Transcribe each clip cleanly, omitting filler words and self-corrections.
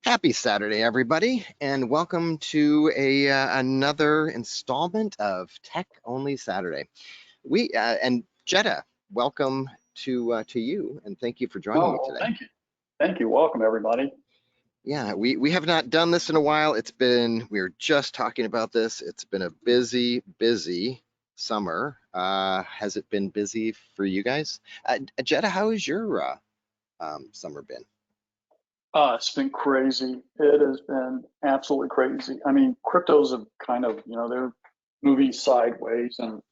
Happy Saturday, everybody, and welcome to another installment of Tech Only Saturday. And Jetta, welcome to you, and thank you for joining Oh, me well, today. thank you. Thank you. Welcome, everybody. Yeah, we have not done this in a while. We were just talking about this. It's been a busy summer. Has it been busy for you guys? Jetta, how has your summer been? It's been crazy. It has been absolutely crazy. I mean, cryptos have kind of, they're moving sideways and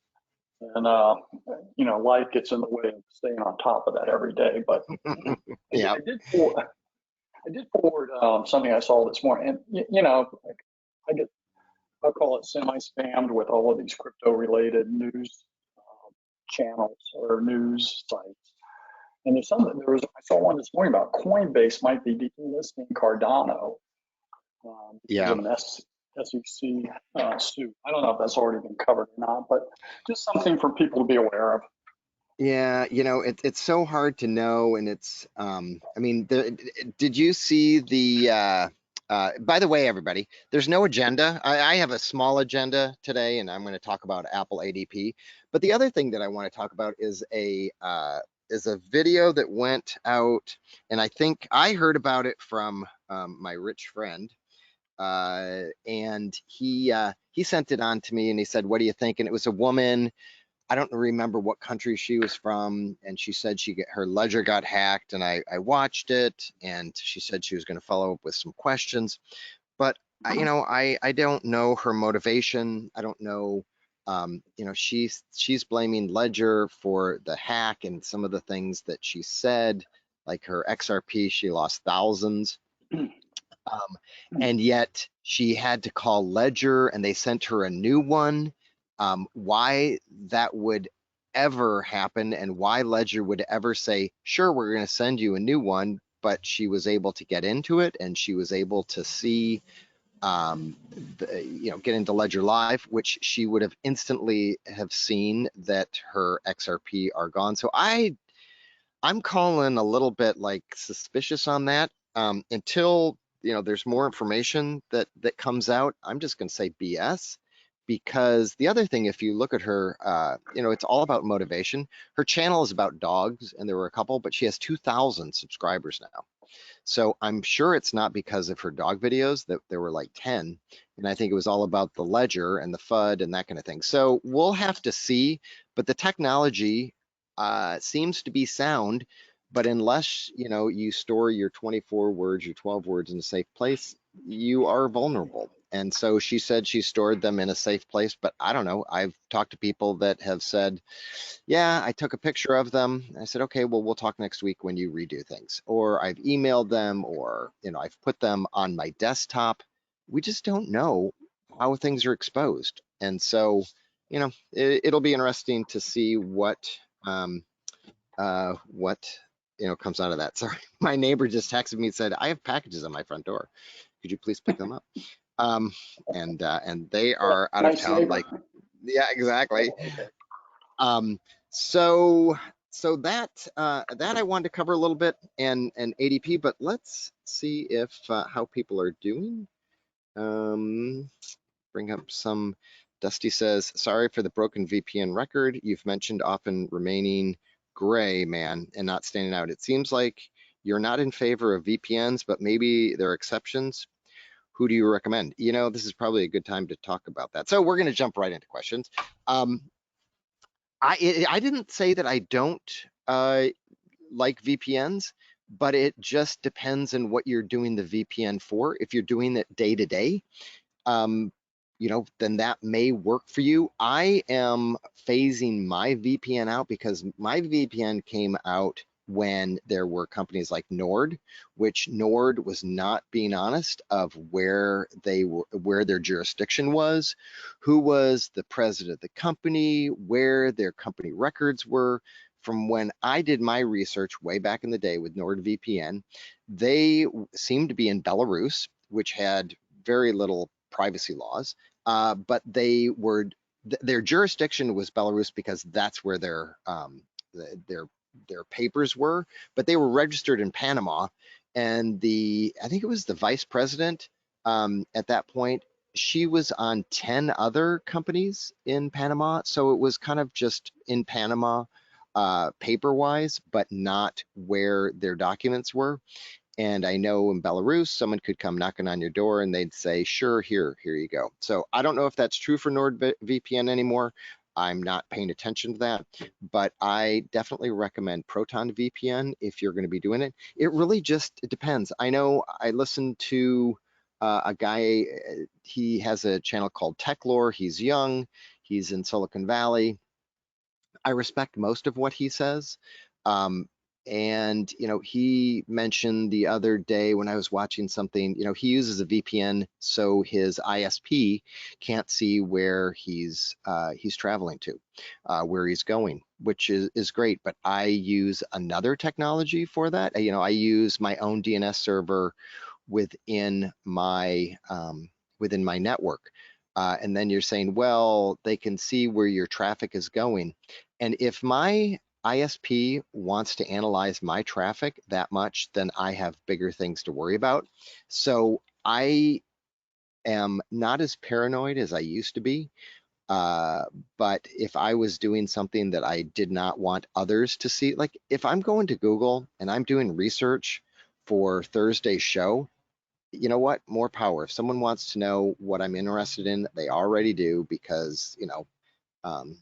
life gets in the way of staying on top of that every day. But I did, Yeah, I did, for, I did forward something I saw this morning. And, like I get, I'll call it semi-spammed with all of these crypto-related news channels or news sites. And I saw one this morning about Coinbase might be delisting Cardano because yeah. of an SEC suit. I don't know if that's already been covered or not, but just something for people to be aware of. Yeah, it's so hard to know, and I mean, did you see by the way, everybody, there's no agenda. I have a small agenda today, and I'm going to talk about Apple ADP. But the other thing that I want to talk about is a video that went out, and I think I heard about it from my rich friend, and he sent it on to me, and he said, "What do you think?" And it was a woman. I don't remember what country she was from, and she said her ledger got hacked, and I watched it, and she said she was going to follow up with some questions, but I don't know her motivation. I don't know, she's blaming Ledger for the hack and some of the things that she said, like her XRP, she lost thousands. Um, and yet she had to call Ledger and they sent her a new one. Why that would ever happen and why Ledger would ever say, sure, we're going to send you a new one, but she was able to get into it and she was able to see, um, get into Ledger Live, which she would have instantly have seen that her XRP are gone. So I'm calling a little bit like suspicious on that. Until there's more information that comes out, I'm just going to say BS. Because the other thing, if you look at her, it's all about motivation. Her channel is about dogs, and there were a couple, but she has 2,000 subscribers now. So I'm sure it's not because of her dog videos that there were like 10. And I think it was all about the ledger and the FUD and that kind of thing. So we'll have to see. But the technology seems to be sound. But unless you store your 24 words, your 12 words in a safe place, you are vulnerable. And so she said she stored them in a safe place, but I don't know. I've talked to people that have said, yeah, I took a picture of them. I said, okay, well, we'll talk next week when you redo things. Or I've emailed them, or I've put them on my desktop. We just don't know how things are exposed. And so, it'll be interesting to see what comes out of that. Sorry, my neighbor just texted me and said, I have packages on my front door. Could you please pick them up? And they are out of Nice town. neighbor. Like, yeah, exactly. Oh, okay. Um, so that I wanted to cover a little bit and ADP, but let's see if how people are doing. Um, bring up some. Dusty says, sorry for the broken VPN record. You've mentioned often remaining gray, man, and not standing out. It seems like you're not in favor of VPNs, but maybe there are exceptions. Who do you recommend? This is probably a good time to talk about that. So we're going to jump right into questions. Um, I didn't say that I don't like VPNs, but it just depends on what you're doing the VPN for. If you're doing it day to day, um, then that may work for you. I am phasing my VPN out because my VPN came out when there were companies like Nord, which Nord was not being honest of where they were, where their jurisdiction was, who was the president of the company, where their company records were. From when I did my research way back in the day with NordVPN, they seemed to be in Belarus, which had very little privacy laws, but their jurisdiction was Belarus because that's where their papers were, but they were registered in Panama, and I think it was the vice president at that point, she was on 10 other companies in Panama. So it was kind of just in Panama paper wise, but not where their documents were. And I know in Belarus, someone could come knocking on your door and they'd say, sure, here you go. So I don't know if that's true for NordVPN anymore. I'm not paying attention to that, but I definitely recommend Proton VPN if you're going to be doing it. It really just it depends. I know I listened to a guy, he has a channel called Tech Lore. He's young, he's in Silicon Valley. I respect most of what he says. Um, and he mentioned the other day when I was watching something, he uses a VPN so his ISP can't see where he's traveling to, where he's going, which is great. But I use another technology for that. I use my own DNS server within my network. And then you're saying, well, they can see where your traffic is going. And if my ISP wants to analyze my traffic that much, then I have bigger things to worry about. So I am not as paranoid as I used to be. Uh, but if I was doing something that I did not want others to see, like if I'm going to Google and I'm doing research for Thursday's show, you know what? More power. If someone wants to know what I'm interested in, they already do because, um,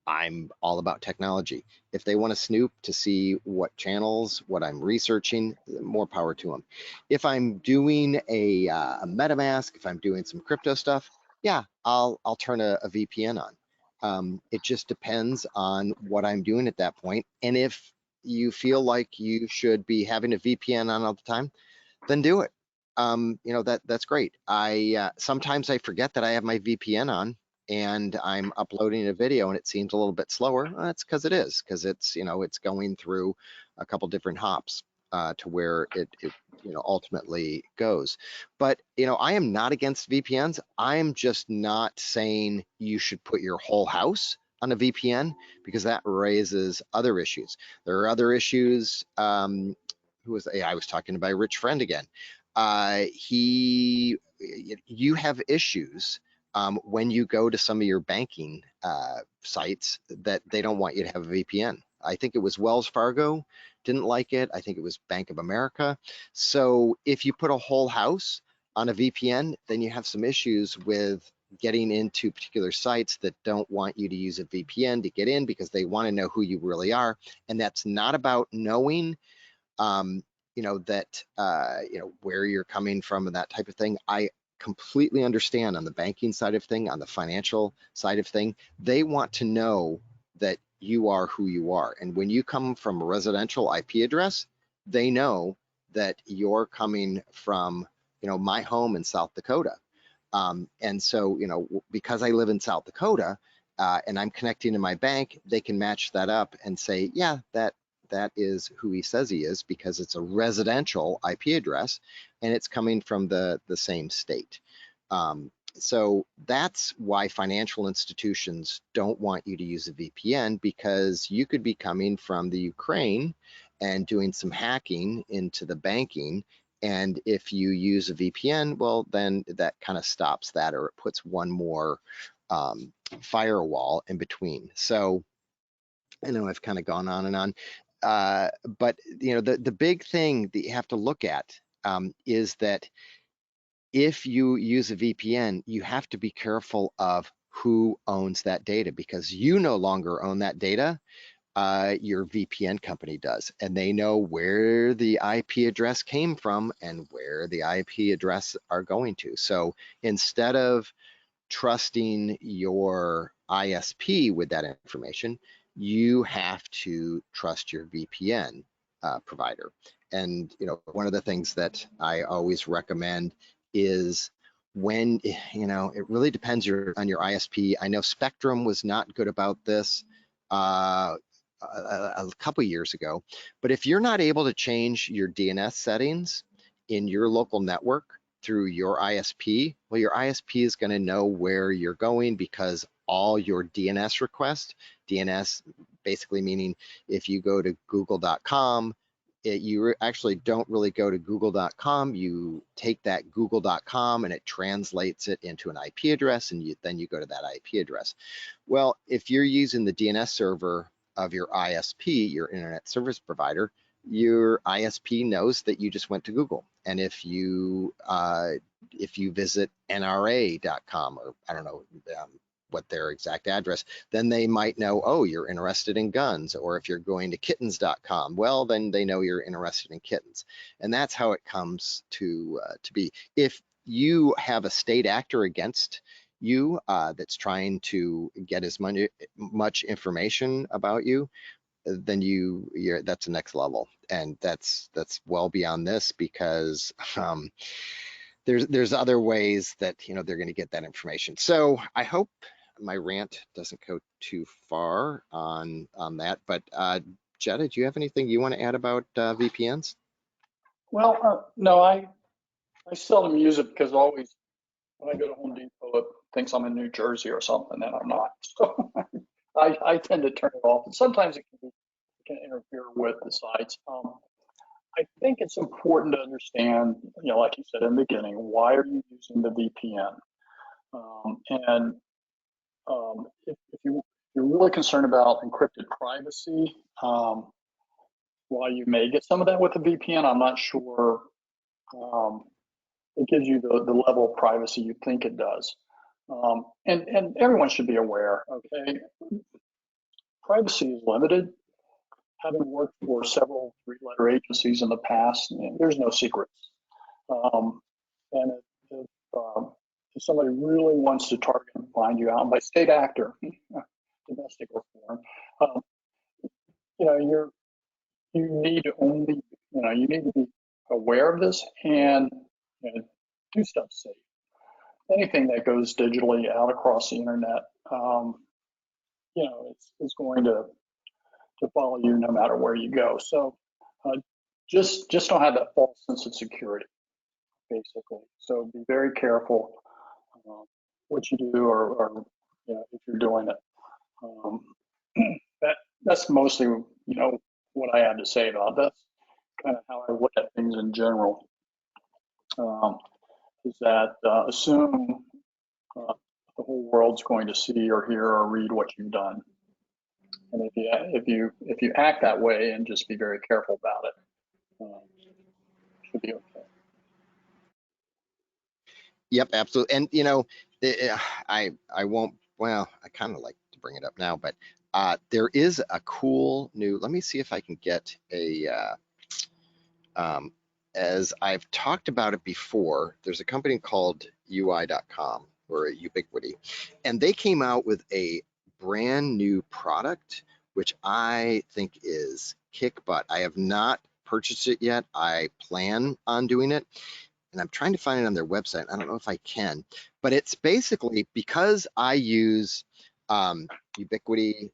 I'm all about technology. If they want to snoop to see what channels, what I'm researching, more power to them. If I'm doing a MetaMask, if I'm doing some crypto stuff, yeah, I'll turn a VPN on. It just depends on what I'm doing at that point. And if you feel like you should be having a VPN on all the time, then do it. That's great. I sometimes I forget that I have my VPN on and I'm uploading a video and it seems a little bit slower. That's because it is, because it's going through a couple different hops to where it ultimately goes. But I am not against VPNs. I'm just not saying you should put your whole house on a VPN because that raises other issues. There are other issues. I was talking to my rich friend again. You have issues when you go to some of your banking sites that they don't want you to have a VPN. I think it was Wells Fargo didn't like it. I think it was Bank of America. So if you put a whole house on a VPN, then you have some issues with getting into particular sites that don't want you to use a VPN to get in because they want to know who you really are. And that's not about knowing um, where you're coming from and that type of thing. I completely understand on the banking side of thing, on the financial side of thing, they want to know that you are who you are. And when you come from a residential IP address, they know that you're coming from, my home in South Dakota. And so, because I live in South Dakota and I'm connecting to my bank, they can match that up and say, yeah, that is who he says he is because it's a residential IP address and it's coming from the same state. So that's why financial institutions don't want you to use a VPN because you could be coming from the Ukraine and doing some hacking into the banking. And if you use a VPN, well, then that kind of stops that or it puts one more firewall in between. So I know I've kind of gone on and on. But the big thing that you have to look at is that if you use a VPN, you have to be careful of who owns that data because you no longer own that data. Your VPN company does, and they know where the IP address came from and where the IP address are going to. So instead of trusting your ISP with that information, you have to trust your VPN provider. And one of the things that I always recommend is when it really depends on your ISP. I know Spectrum was not good about this a couple years ago, but if you're not able to change your DNS settings in your local network through your ISP, well, your ISP is going to know where you're going because all your DNS requests, DNS basically meaning if you go to google.com you actually don't really go to google.com. You take that google.com and it translates it into an IP address, and then you go to that IP address. Well, if you're using the DNS server of your ISP, your internet service provider, your ISP knows that you just went to Google. And if you visit NRA.com, or I don't know what their exact address, then they might know, oh, you're interested in guns. Or if you're going to kittens.com, well, then they know you're interested in kittens. And that's how it comes to be. If you have a state actor against you that's trying to get as much information about you, then that's the next level, and that's well beyond this, because there's other ways that they're going to get that information. So I hope my rant doesn't go too far on that. But Jetta, do you have anything you want to add about VPNs? Well, no, I seldom use it because always when I go to Home Depot, it thinks I'm in New Jersey or something, and I'm not. So I tend to turn it off. And sometimes it can interfere with the sites. I think it's important to understand, like you said in the beginning, why are you using the VPN? And if you're really concerned about encrypted privacy, while you may get some of that with a VPN, I'm not sure it gives you the level of privacy you think it does. And everyone should be aware, okay? Privacy is limited. Having worked for several three-letter agencies in the past, there's no secrets. And if somebody really wants to target and find you out by state actor, domestic or foreign, you need to only, you need to be aware of this and do stuff safe. Anything that goes digitally out across the internet, it's going to follow you no matter where you go. So just don't have that false sense of security, basically. So be very careful what you do, or if you're doing it. That's mostly what I have to say about that. That's kind of how I look at things in general. Is that assume the whole world's going to see or hear or read what you've done, and if you act that way and just be very careful about it, should be okay. Yep, absolutely. And I won't. Well, I kind of like to bring it up now, but there is a cool new. Let me see if I can get a. As I've talked about it before, there's a company called UI.com, or Ubiquity, and they came out with a brand new product, which I think is kick butt. I have not purchased it yet. I plan on doing it, and I'm trying to find it on their website. I don't know if I can, but it's basically, because I use Ubiquity,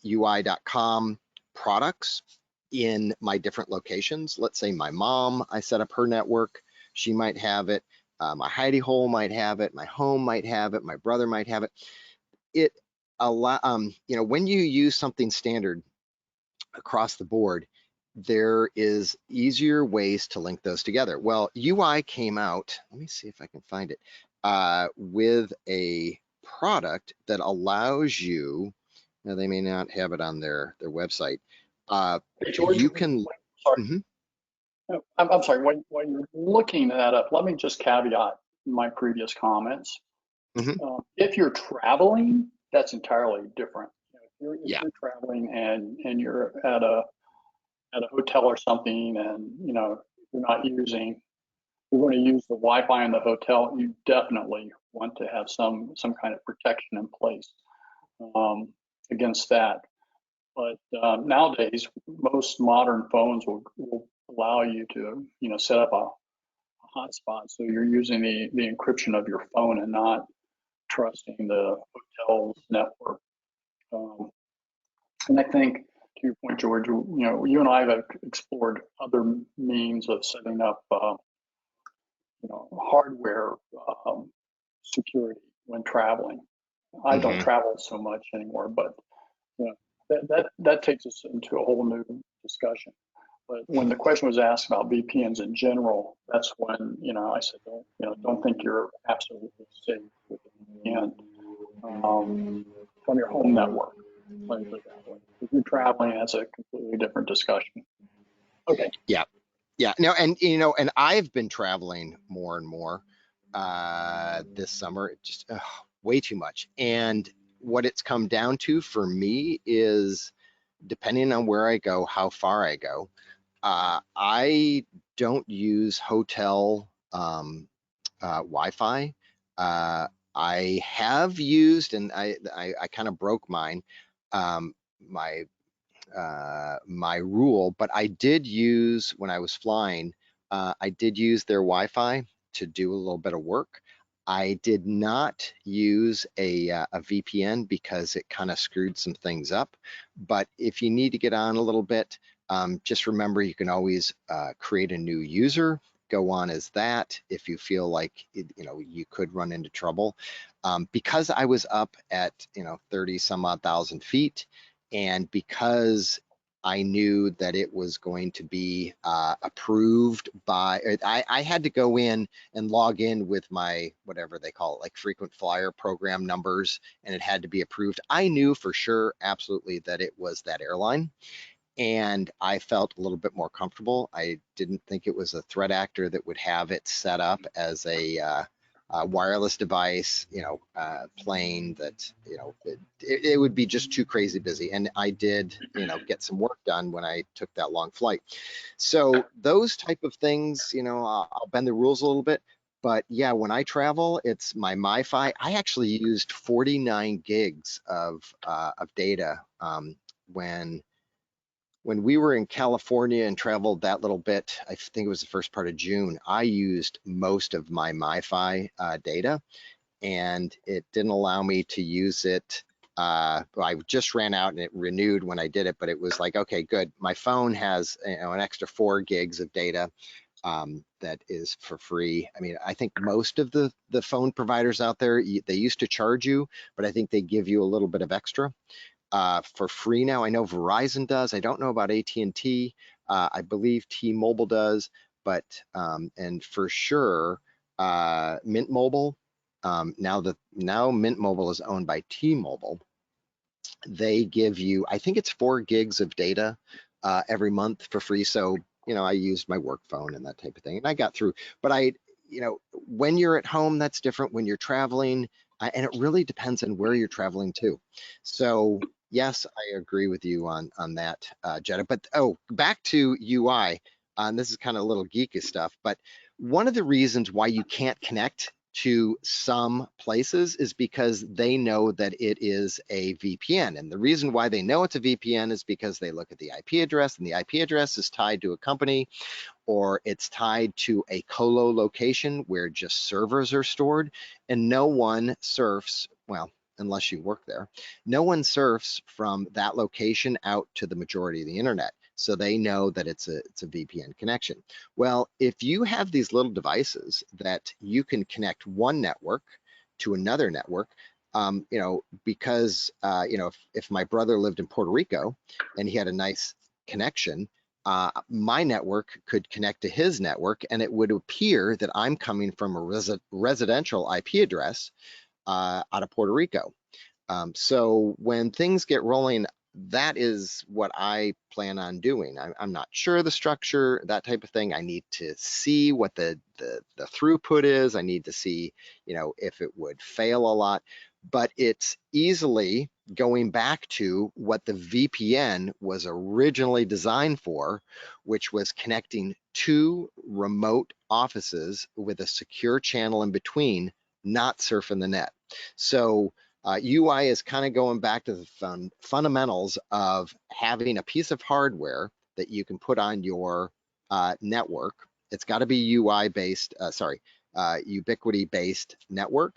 UI.com products in my different locations. Let's say my mom, I set up her network, she might have it. My hidey hole might have it. My home might have it. My brother might have it. It when you use something standard across the board, there is easier ways to link those together. Well, UI came out, let me see if I can find it, with a product that allows you, now they may not have it on their website, Hey, George, you can, sorry. mhm, I'm sorry. While you're looking that up, let me just caveat my previous comments. mhm, If you're traveling, that's entirely different. If yeah, you're traveling and you're at a hotel or something, and you're not using, you're going to use the Wi-Fi in the hotel, you definitely want to have some kind of protection in place against that. But nowadays, most modern phones will allow you to set up a hotspot, so you're using the encryption of your phone and not trusting the hotel's network. And I think, to your point, George, you and I have explored other means of setting up hardware security when traveling. I don't mhm. travel so much anymore, but that takes us into a whole new discussion. But when the question was asked about VPNs in general, that's when, I said, don't think you're absolutely safe with a VPN from your home network. Let me put it that way. If you're traveling, that's a completely different discussion. Okay. Yeah. Yeah. No, and and I've been traveling more and more this summer, just way too much. And what it's come down to for me is depending on where I go, how far I go, I don't use hotel Wi-Fi. Uh, I have used, and I kind of broke mine, my my rule, but I did use when I was flying, I did use their Wi-Fi to do a little bit of work. I did not use a VPN because it kind of screwed some things up. But if you need to get on a little bit, just remember you can always create a new user, go on as that if you feel like you could run into trouble. Because I was up at 30 some odd thousand feet, and because I knew that it was going to be approved by, I had to go in and log in with my, whatever they call it, like frequent flyer program numbers, and it had to be approved. I knew for sure, absolutely, that it was that airline, and I felt a little bit more comfortable. I didn't think it was a threat actor that would have it set up as a wireless device, plane that, it would be just too crazy busy. And I did, get some work done when I took that long flight. So those type of things, I'll bend the rules a little bit. But yeah, when I travel, it's my MiFi. I actually used 49 gigs of data when we were in California and traveled that little bit. I think it was the first part of June. I used most of my MiFi data, and it didn't allow me to use it. I just ran out and it renewed when I did it, but it was like, okay, good. My phone has an extra 4 gigs of data that is for free. I mean, I think most of the phone providers out there, they used to charge you, but I think they give you a little bit of extra for free now. I know Verizon does. I don't know about AT&T. I believe T-Mobile does, but and for sure, Mint Mobile. Now Mint Mobile is owned by T-Mobile. They give you, I think it's 4 gigs of data every month for free. So I used my work phone and that type of thing, and I got through. But when you're at home, that's different. When you're traveling, and it really depends on where you're traveling to. So yes, I agree with you on that, Jetta. But back to UI. And this is kind of a little geeky stuff, but one of the reasons why you can't connect to some places is because they know that it is a VPN. And the reason why they know it's a VPN is because they look at the IP address, and the IP address is tied to a company, or it's tied to a colo location where just servers are stored, and no one surfs, well, unless you work there, no one surfs from that location out to the majority of the internet. So they know that it's a VPN connection. Well, if you have these little devices that you can connect one network to another network, because if my brother lived in Puerto Rico and he had a nice connection, my network could connect to his network, and it would appear that I'm coming from a residential IP address out of Puerto Rico. So when things get rolling, that is what I plan on doing. I'm not sure the structure, that type of thing. I need to see what the throughput is. I need to see, if it would fail a lot. But it's easily going back to what the VPN was originally designed for, which was connecting 2 remote offices with a secure channel in between, not surfing the net. So UI is kind of going back to the fundamentals of having a piece of hardware that you can put on your network. It's got to be UI based, ubiquity based network,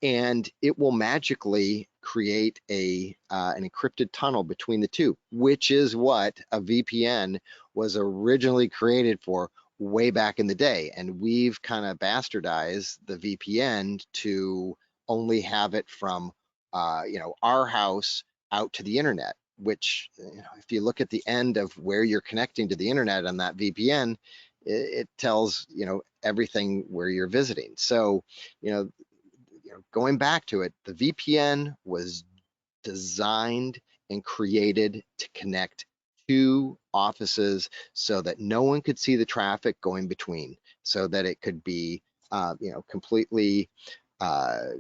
and it will magically create an encrypted tunnel between the two, which is what a VPN was originally created for way back in the day. And we've kind of bastardized the VPN to only have it from our house out to the internet. which, if you look at the end of where you're connecting to the internet on that VPN, it tells, everything where you're visiting. So, you know, going back to it, the VPN was designed and created to connect two offices so that no one could see the traffic going between, so that it could be, completely uh,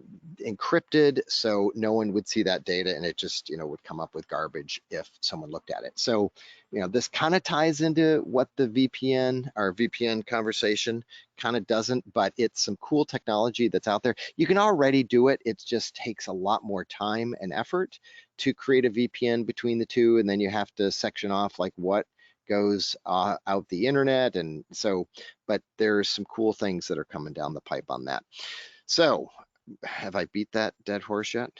encrypted, so no one would see that data, and it just, would come up with garbage if someone looked at it. So, this kind of ties into what the VPN conversation kind of doesn't, but it's some cool technology that's out there. You can already do it. It just takes a lot more time and effort to create a VPN between the two, and then you have to section off like what goes out the internet. And so, but there's some cool things that are coming down the pipe on that. So, have I beat that dead horse yet?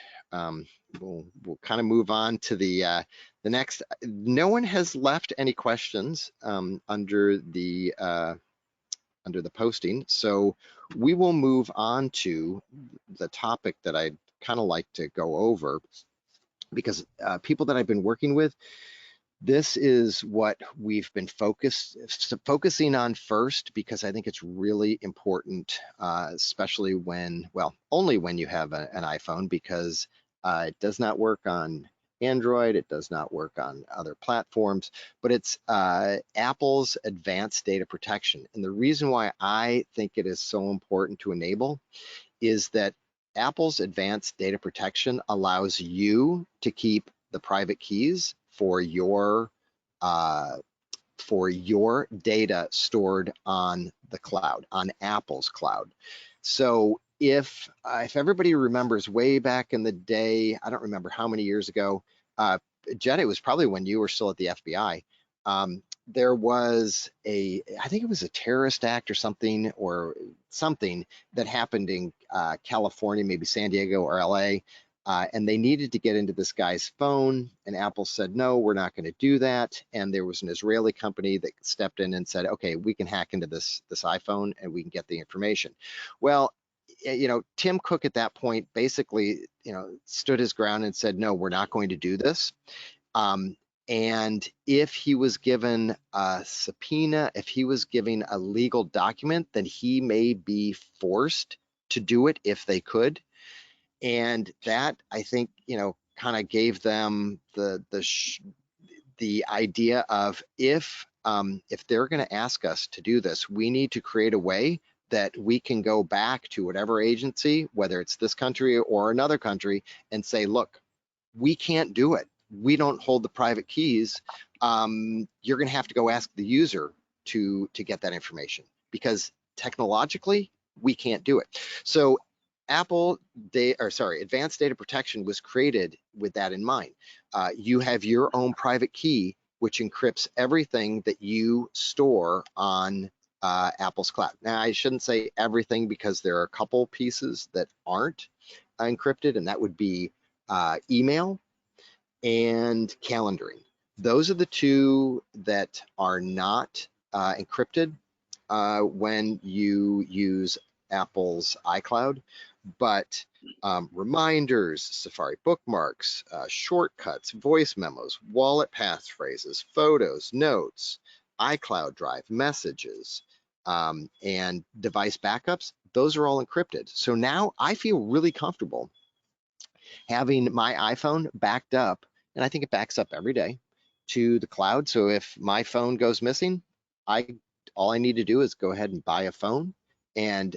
We'll kind of move on to the next. No one has left any questions under the posting, so we will move on to the topic that I'd kind of like to go over, because people that I've been working with, this is what we've been focusing on first, because I think it's really important, especially when, well, only when you have an iPhone, because it does not work on Android, it does not work on other platforms, but it's Apple's advanced data protection. And the reason why I think it is so important to enable is that Apple's advanced data protection allows you to keep the private keys uh, for your data stored on the cloud, on Apple's cloud. So if everybody remembers way back in the day, I don't remember how many years ago, Jetta, it was probably when you were still at the FBI. There was I think it was a terrorist act or something that happened in California, maybe San Diego or LA, and they needed to get into this guy's phone, and Apple said, no, we're not going to do that. And there was an Israeli company that stepped in and said, okay, we can hack into this iPhone and we can get the information. Well, Tim Cook at that point basically, stood his ground and said, no, we're not going to do this. And if he was given a subpoena, if he was given a legal document, then he may be forced to do it if they could. And that, I think, kind of gave them the idea of, if they're going to ask us to do this, we need to create a way that we can go back to whatever agency, whether it's this country or another country, and say, look, we can't do it. We don't hold the private keys. You're going to have to go ask the user to get that information, because technologically we can't do it. So advanced data protection was created with that in mind. You have your own private key, which encrypts everything that you store on Apple's cloud. Now, I shouldn't say everything, because there are a couple pieces that aren't encrypted, and that would be email and calendaring. Those are the two that are not encrypted when you use Apple's iCloud. But reminders, Safari bookmarks, shortcuts, voice memos, wallet passphrases, photos, notes, iCloud Drive, messages, and device backups, those are all encrypted. So now I feel really comfortable having my iPhone backed up, and I think it backs up every day to the cloud. So if my phone goes missing, I all I need to do is go ahead and buy a phone and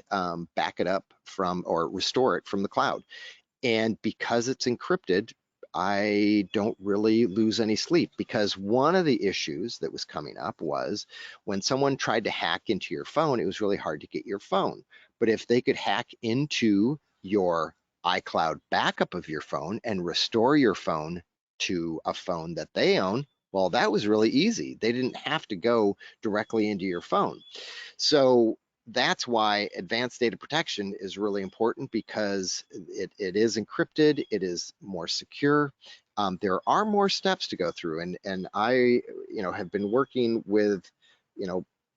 back it up from, or restore it from the cloud. And because it's encrypted, I don't really lose any sleep, because one of the issues that was coming up was when someone tried to hack into your phone, it was really hard to get your phone. But if they could hack into your iCloud backup of your phone and restore your phone to a phone that they own, well, that was really easy. They didn't have to go directly into your phone. So that's why advanced data protection is really important, because it is encrypted, it is more secure. There are more steps to go through, and I, have been working with,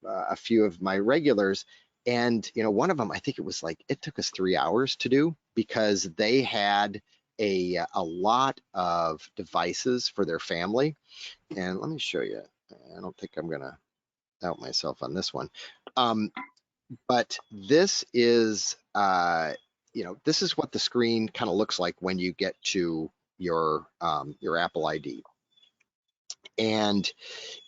a few of my regulars, and one of them, I think it was like, it took us 3 hours to do, because they had a lot of devices for their family. And let me show you. I don't think I'm gonna out myself on this one. Um, but this is, this is what the screen kind of looks like when you get to your Apple ID. And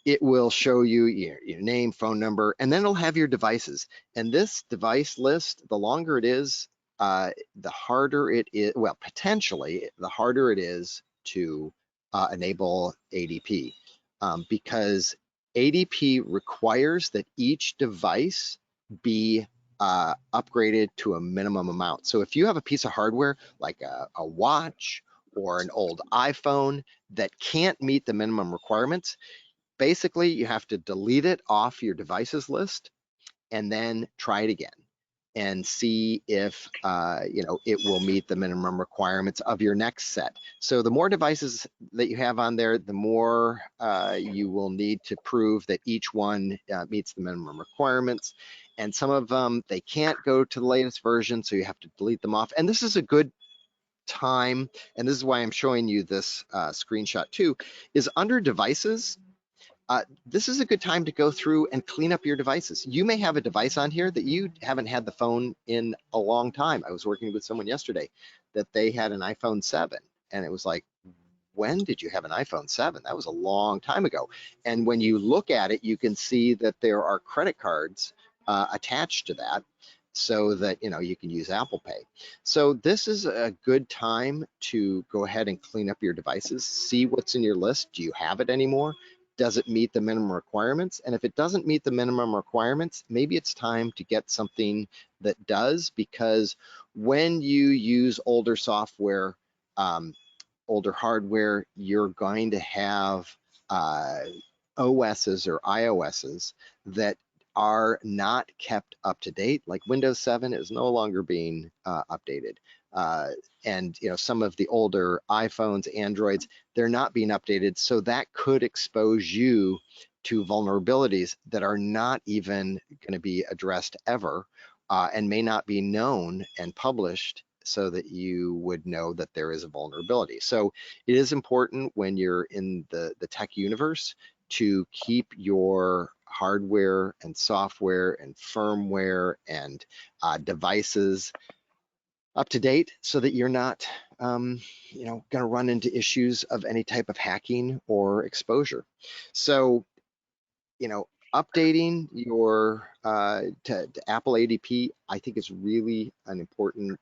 it will show you your name, phone number, and then it'll have your devices. And this device list, the longer it is, the harder it is, well, potentially, the harder it is to enable ADP, because ADP requires that each device be upgraded to a minimum amount. So if you have a piece of hardware like a watch or an old iPhone that can't meet the minimum requirements, basically you have to delete it off your devices list and then try it again and see if it will meet the minimum requirements of your next set. So the more devices that you have on there, the more you will need to prove that each one meets the minimum requirements. And some of them, they can't go to the latest version, so you have to delete them off. And this is a good time, and this is why I'm showing you this screenshot too, is under devices. This is a good time to go through and clean up your devices. You may have a device on here that you haven't had the phone in a long time. I was working with someone yesterday that they had an iPhone 7, and it was like, when did you have an iPhone 7? That was a long time ago. And when you look at it, you can see that there are credit cards attached to that so that you can use Apple Pay. So this is a good time to go ahead and clean up your devices, see what's in your list. Do you have it anymore? Does it meet the minimum requirements? And if it doesn't meet the minimum requirements, maybe it's time to get something that does, because when you use older software, older hardware, you're going to have OSs or iOSs that are not kept up to date. Like Windows 7 is no longer being updated. And some of the older iPhones, Androids, they're not being updated. So that could expose you to vulnerabilities that are not even going to be addressed ever, and may not be known and published so that you would know that there is a vulnerability. So it is important when you're in the tech universe to keep your hardware and software and firmware and devices up to date so that you're not going to run into issues of any type of hacking or exposure. So updating your to Apple ADP, I think is really an important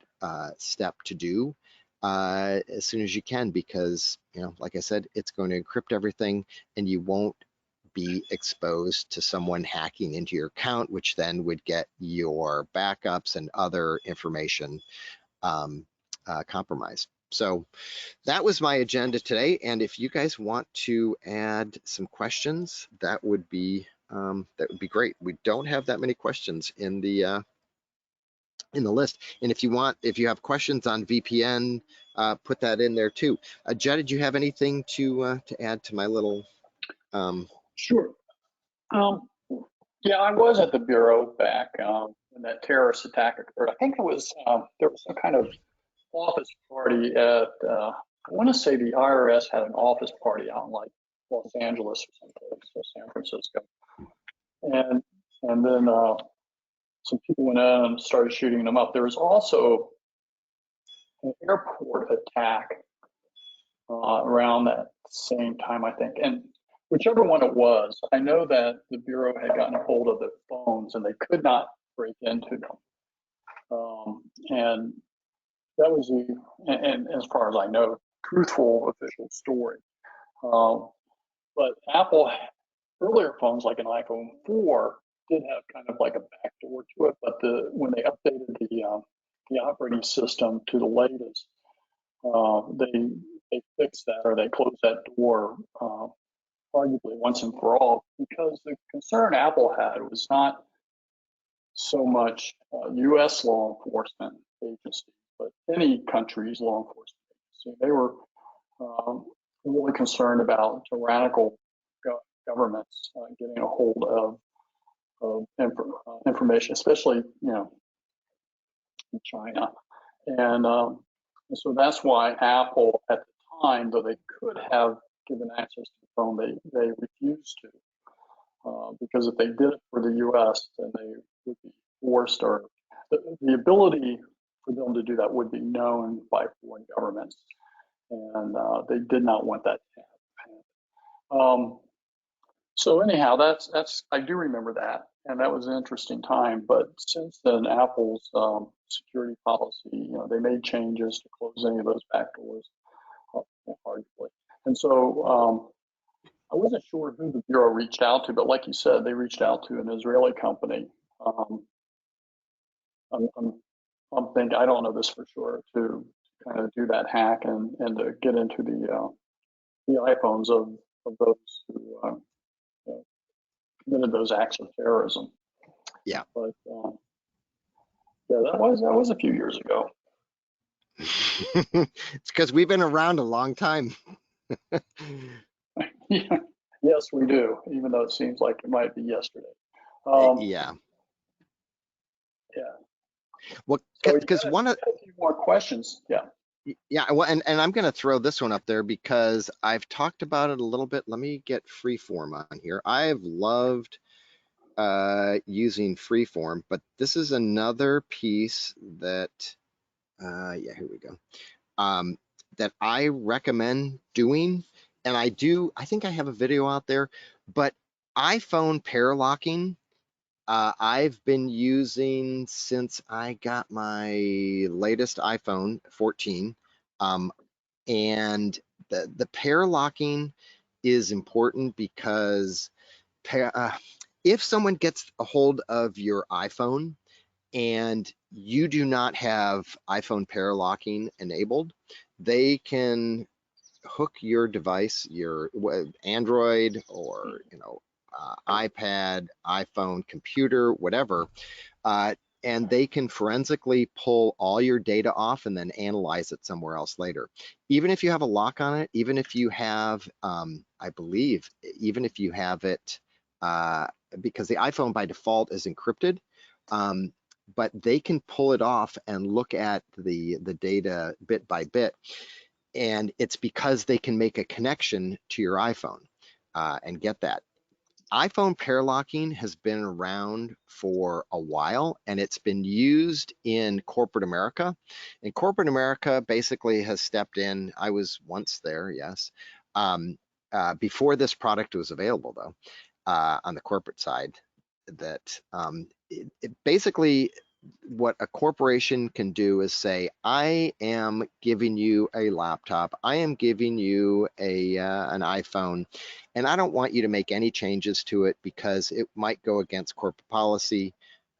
step to do as soon as you can, because like I said, it's going to encrypt everything, and you won't be exposed to someone hacking into your account, which then would get your backups and other information compromised. So that was my agenda today. And if you guys want to add some questions, that would be great. We don't have that many questions in the list. And if you have questions on VPN, put that in there too. Jed, did you have anything to add to my little? Sure. Yeah, I was at the bureau back when that terrorist attack occurred. I think it was there was some kind of office party at I want to say the IRS had an office party out in like Los Angeles or someplace, or San Francisco, and then some people went in and started shooting them up. There was also an airport attack around that same time, I think, and whichever one it was, I know that the bureau had gotten a hold of the phones and they could not break into them, and that was and as far as I know, truthful official story. But Apple earlier phones, like an iPhone 4, did have kind of like a backdoor to it. But when they updated the operating system to the latest, they fixed that, or they closed that door, arguably once and for all, because the concern Apple had was not so much U.S. law enforcement agencies, but any country's law enforcement agency. They were really concerned about tyrannical governments getting a hold of information, especially in China, and And so that's why Apple at the time, though they could have given access to the phone, they refused to. Because if they did it for the US, then they would be forced, or the ability for them to do that would be known by foreign governments. And they did not want that to happen. So anyhow, that's I do remember that, and that was an interesting time. But since then, Apple's security policy, they made changes to close any of those back doors, arguably. And so I wasn't sure who the bureau reached out to, but like you said, they reached out to an Israeli company. I'm, I'm, I'm thinking, I don't know this for sure, to kind of do that hack and to get into the iPhones of those who committed those acts of terrorism. Yeah. But yeah, that was a few years ago. It's because we've been around a long time. Yeah. Yes, we do, even though it seems like it might be yesterday. Yeah. Yeah. Well, So because one of a few more questions. Yeah. yeah, well, and I'm going to throw this one up there because I've talked about it a little bit. Let me get Freeform on here. I've loved using Freeform, but this is another piece that yeah, here we go. That I recommend doing, and I think I have a video out there, but iPhone paralocking, I've been using since I got my latest iPhone 14. And the paralocking is important because if someone gets a hold of your iPhone and you do not have iPhone paralocking enabled, they can hook your device, your Android or iPad, iPhone, computer, whatever, uh, and they can forensically pull all your data off and then analyze it somewhere else later. Even if you have a lock on it, even if you have, I believe, even if you have it, because the iPhone by default is encrypted, but they can pull it off and look at the data bit by bit. And it's because they can make a connection to your iPhone and get that. iPhone paralocking has been around for a while, and it's been used in corporate America. And corporate America basically has stepped in. I was once there, yes, before this product was available, though, on the corporate side. That it basically, what a corporation can do is say, I am giving you a laptop, I am giving you an iPhone, and I don't want you to make any changes to it because it might go against corporate policy.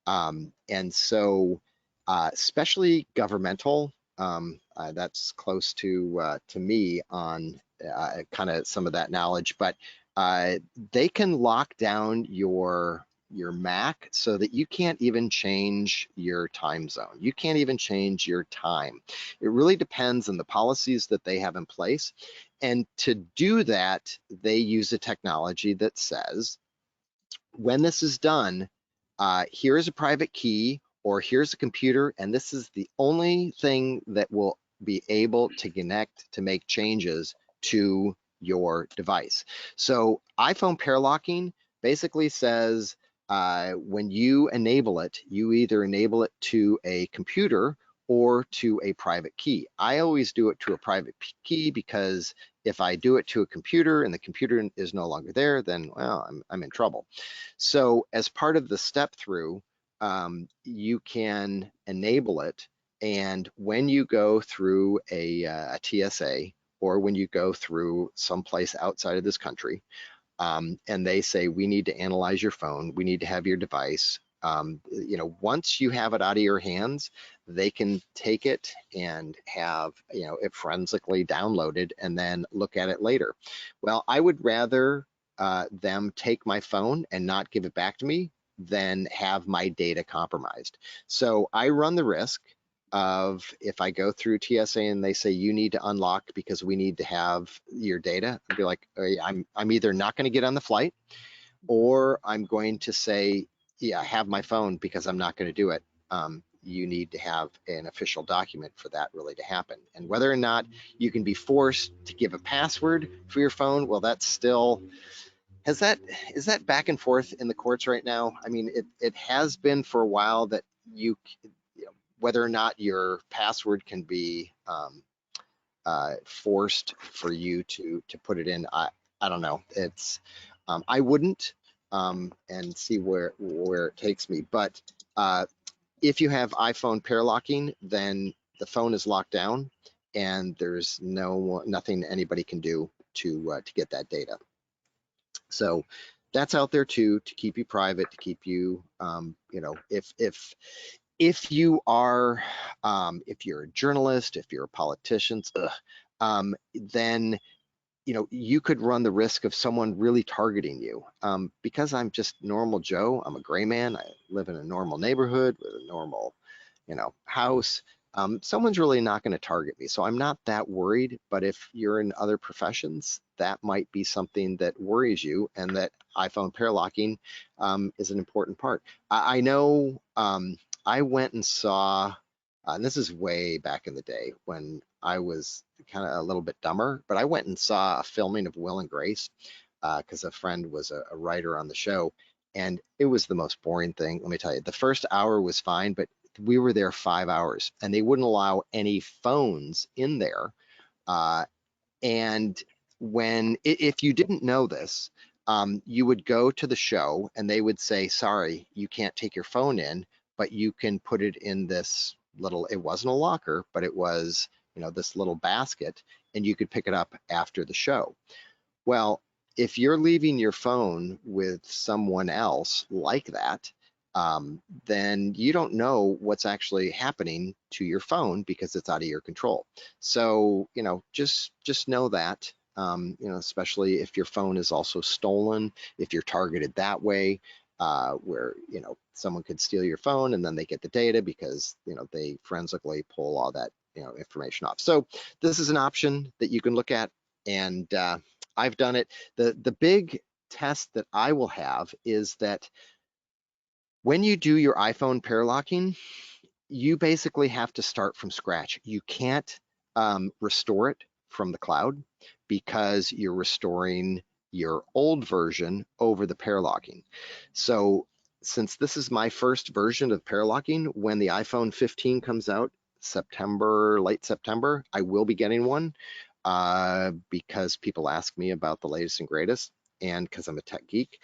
And so, especially governmental, that's close to me on kind of some of that knowledge, but they can lock down your Mac so that you can't even change your time zone. You can't even change your time. It really depends on the policies that they have in place. And to do that, they use a technology that says, when this is done, here is a private key or here's a computer, and this is the only thing that will be able to connect to make changes to your device. So iPhone paralocking basically says, when you enable it, you either enable it to a computer or to a private key. I always do it to a private key because if I do it to a computer and the computer is no longer there, then, well, I'm in trouble. So as part of the step through, you can enable it. And when you go through a TSA, or when you go through someplace outside of this country, and they say, we need to analyze your phone, we need to have your device. Once you have it out of your hands, they can take it and have it forensically downloaded and then look at it later. Well, I would rather them take my phone and not give it back to me than have my data compromised. So I run the risk of, if I go through TSA and they say you need to unlock because we need to have your data, I'd be like, I'm either not going to get on the flight, or I'm going to say, yeah, have my phone because I'm not going to do it. you need to have an official document for that really to happen. And whether or not you can be forced to give a password for your phone, well, that's still, has that, is that back and forth in the courts right now? I mean, it has been for a while that you know, whether or not your password can be forced for you to put it in. I don't know. It's I wouldn't and see where it takes me. But if you have iPhone pair locking, then the phone is locked down, and there's nothing anybody can do to get that data. So that's out there too, to keep you private, to keep you, you know, if you are, if you're a journalist, if you're a politician, then you know you could run the risk of someone really targeting you. Because I'm just normal Joe, I'm a gray man. I live in a normal neighborhood with a normal, you know, house. Someone's really not going to target me, so I'm not that worried. But if you're in other professions, that might be something that worries you, and that iPhone pair locking is an important part. I know I went and saw, and this is way back in the day when I was kind of a little bit dumber, but I went and saw a filming of Will and Grace because a friend was a writer on the show, and it was the most boring thing. Let me tell you, the first hour was fine, but we were there 5 hours, and they wouldn't allow any phones in there. Uh, and if you didn't know this, you would go to the show and they would say, sorry, you can't take your phone in, but you can put it in this little, it wasn't a locker, but it was, you know, this little basket, and you could pick it up after the show. Well, if you're leaving your phone with someone else like that, then you don't know what's actually happening to your phone because it's out of your control. So, you know, just know that, you know, especially if your phone is also stolen, if you're targeted that way, where, you know, someone could steal your phone and then they get the data because, you know, they forensically pull all that, you know, information off. So this is an option that you can look at, and I've done it. The big test that I will have is that when you do your iPhone pair locking, you basically have to start from scratch. You can't restore it from the cloud because you're restoring your old version over the pair locking. So since this is my first version of pair locking, when the iPhone 15 comes out, September, late September, I will be getting one because people ask me about the latest and greatest, and because I'm a tech geek.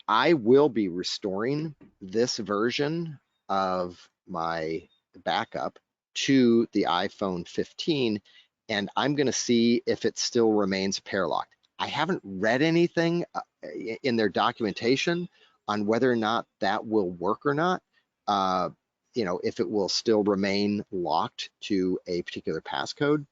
I will be restoring this version of my backup to the iPhone 15, and I'm going to see if it still remains pair locked. I haven't read anything in their documentation on whether or not that will work or not. Uh, you know, if it will still remain locked to a particular passcode,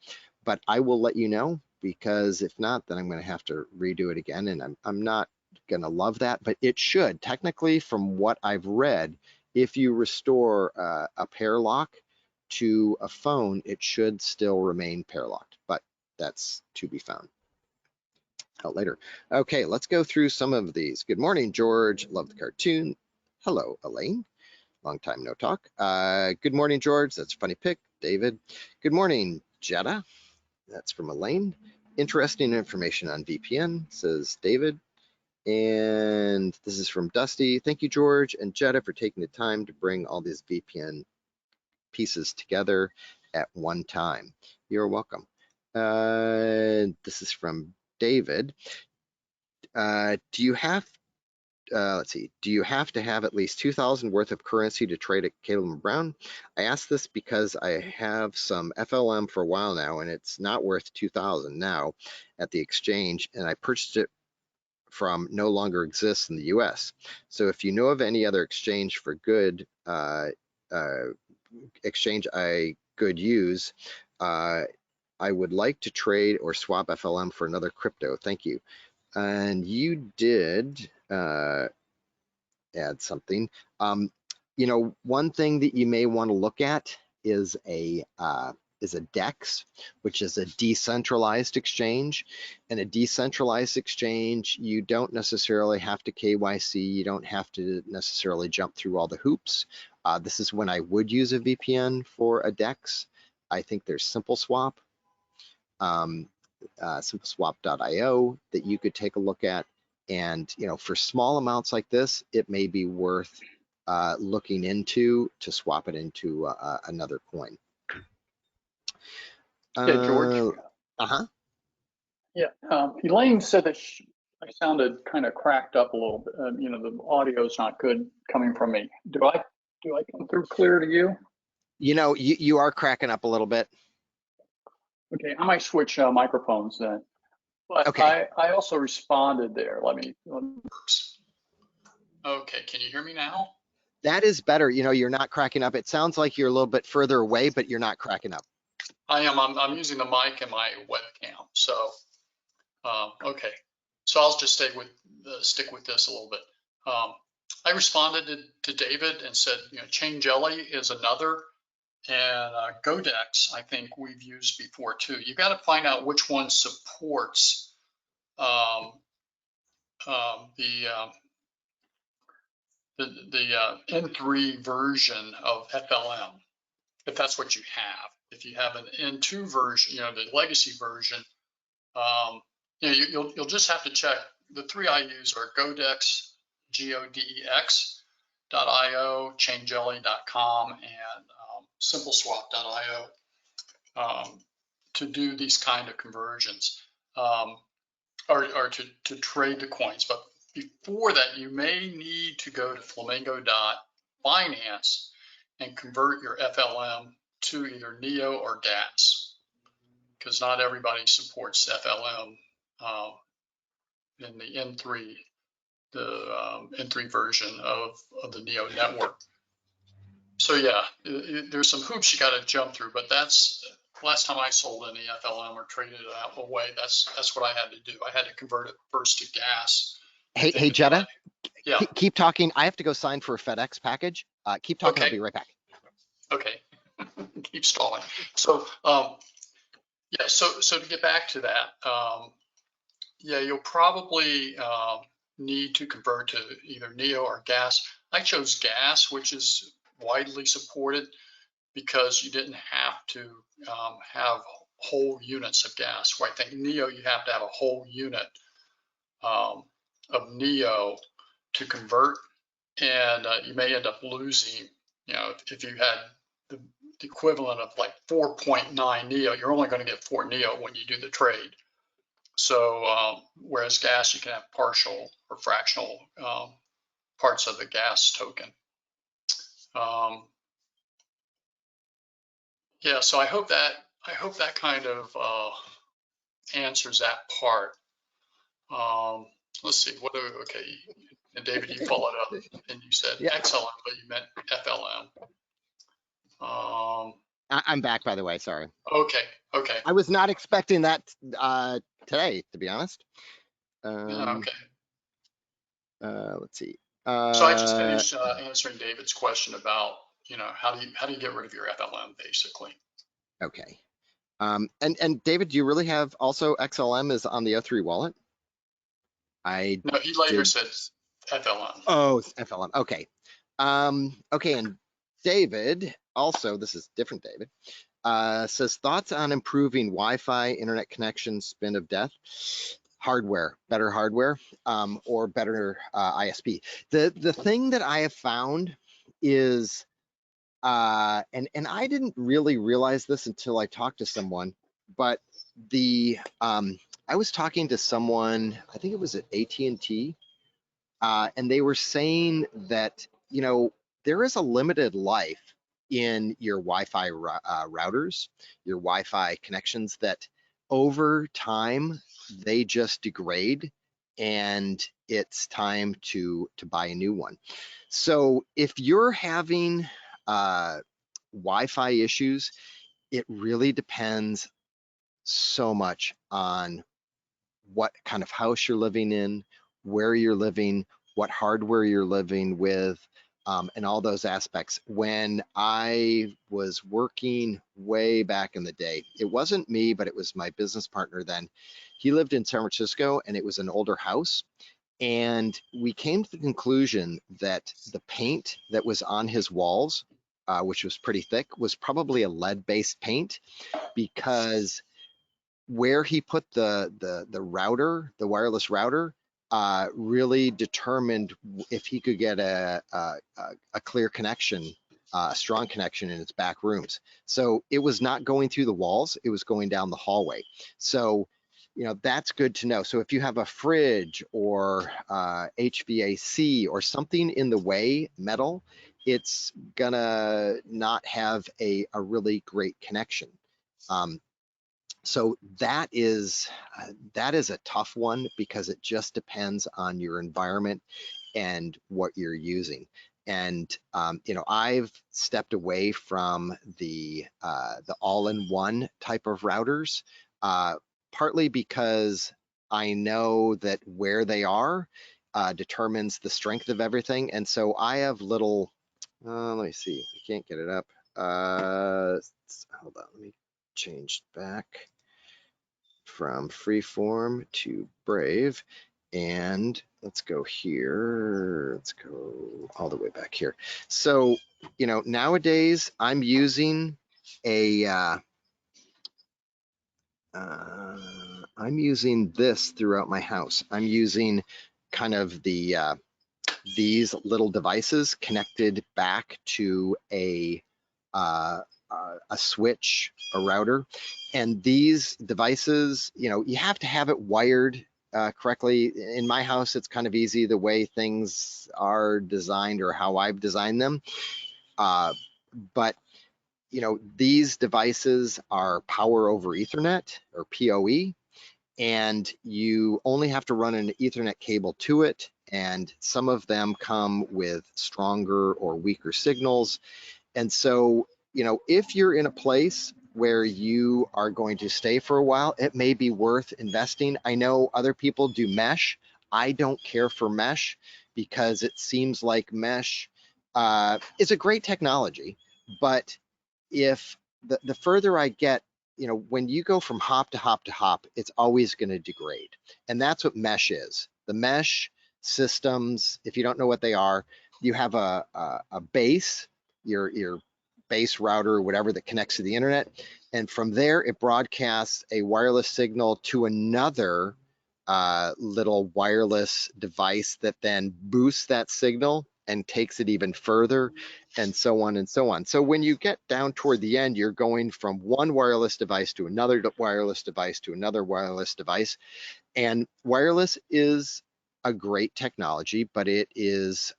but I will let you know, because if not, then I'm going to have to redo it again, and I'm not gonna love that, but it should technically, from what I've read, if you restore a pair lock to a phone, it should still remain pair locked, but that's to be found out later. Okay, let's go through some of these. Good morning, George. Love the cartoon. Hello, Elaine. Long time no talk. Good morning, George. That's a funny pick. David. Good morning, Jetta. That's from Elaine. Interesting information on VPN, says David. And this is from Dusty. Thank you, George and Jetta, for taking the time to bring all these VPN pieces together at one time. You're welcome. This is from David. Do you have, let's see, do you have to have at least 2,000 worth of currency to trade at Caleb & Brown? I asked this because I have some FLM for a while now, and it's not worth 2,000 now at the exchange, and I purchased it from no longer exists in the US. So if you know of any other exchange for good exchange I could use, I would like to trade or swap FLM for another crypto. Thank you. And you did add something. You know, one thing that you may want to look at is a DEX, which is a decentralized exchange. And a decentralized exchange, you don't necessarily have to KYC, you don't have to necessarily jump through all the hoops. This is when I would use a VPN for a DEX. I think there's SimpleSwap, um, simpleswap.io that you could take a look at. And for small amounts like this, it may be worth looking into to swap it into another coin. Yeah, George. Uh-huh. Yeah, Elaine said that I sounded kind of cracked up a little bit. The audio's not good coming from me. Do I come through clear to you? You are cracking up a little bit. Okay, I might switch microphones then. But Okay. I also responded there. Okay, can you hear me now? That is better. You're not cracking up. It sounds like you're a little bit further away, but you're not cracking up. I am. I'm using the mic and my webcam. So, okay. So I'll just stick with this a little bit. I responded to David and said, Chain Jelly is another, and Godex I think we've used before too. You got to find out which one supports um, the N3 version of FLM, if that's what you have. If you have an N2 version, the legacy version, you'll just have to check. The three I use are Godex, GODEX.io, ChainJelly.com, and SimpleSwap.io to do these kind of conversions or to trade the coins. But before that, you may need to go to Flamingo.finance and convert your FLM to either NEO or gas, because not everybody supports FLM in the N3, N3 version of the NEO network. So yeah, there's some hoops you got to jump through, but that's last time I sold any FLM or traded it out away. That's what I had to do. I had to convert it first to gas. Hey, Jetta. Yeah. Keep talking. I have to go sign for a FedEx package. Keep talking. Okay. I'll be right back. Okay. Keep stalling. So yeah. So to get back to that, yeah, you'll probably need to convert to either NEO or gas. I chose gas, which is widely supported because you didn't have to have whole units of gas. Where I think NEO, you have to have a whole unit of NEO to convert, and you may end up losing. If you had the equivalent of like 4.9 NEO, you're only going to get 4 NEO when you do the trade. So whereas gas, you can have partial or fractional parts of the gas token. Yeah, so I hope that kind of answers that part. Let's see. Okay? And David, you followed up and you said XLM, but you meant FLM. I'm back, by the way. Sorry. Okay. I was not expecting that today, to be honest. Okay. Let's see. So I just finished answering David's question about how do you get rid of your FLM basically. Okay. And David, do you really have also XLM is on the O3 wallet? No, he later said FLM. Oh, FLM. Okay. Okay, and David, also, this is different David, says thoughts on improving Wi-Fi internet connection spin of death. Hardware, better hardware, or better ISP. The thing that I have found is and I didn't really realize this until I talked to someone, but I was talking to someone, I think it was at AT&T, and they were saying that there is a limited life in your Wi-Fi routers, your Wi-Fi connections, that over time they just degrade and it's time to buy a new one. So if you're having Wi-Fi issues, it really depends so much on what kind of house you're living in, where you're living, what hardware you're living with, and all those aspects. When I was working way back in the day, it wasn't me, but it was my business partner then. He lived in San Francisco and it was an older house. And we came to the conclusion that the paint that was on his walls, which was pretty thick, was probably a lead-based paint, because where he put the router, the wireless router, really determined if he could get a clear connection, a strong connection in its back rooms. So it was not going through the walls; it was going down the hallway. So, that's good to know. So if you have a fridge or HVAC or something in the way, metal, it's gonna not have a really great connection. Um, so that is a tough one, because it just depends on your environment and what you're using. And I've stepped away from the all-in-one type of routers, uh, partly because I know that where they are determines the strength of everything. And so I have little. Let me see. I can't get it up. Hold on. Let me change back from freeform to Brave. And let's go here. Let's go all the way back here. So, nowadays I'm using a, I'm using this throughout my house. I'm using kind of these little devices connected back to uh, a switch, a router. And these devices, you have to have it wired correctly. In my house, it's kind of easy the way things are designed, or how I've designed them. But these devices are power over Ethernet, or PoE, and you only have to run an Ethernet cable to it. And some of them come with stronger or weaker signals. And so, if you're in a place where you are going to stay for a while, it may be worth investing. I know other people do mesh. I don't care for mesh, because it seems like mesh is a great technology, but if the further I get, when you go from hop to hop to hop, it's always going to degrade. And that's what mesh is. The mesh systems, if you don't know what they are, you have a base, your base router or whatever, that connects to the internet. And from there, it broadcasts a wireless signal to another little wireless device that then boosts that signal and takes it even further, and so on and so on. So when you get down toward the end, you're going from one wireless device to another wireless device to another wireless device. And wireless is a great technology, but it is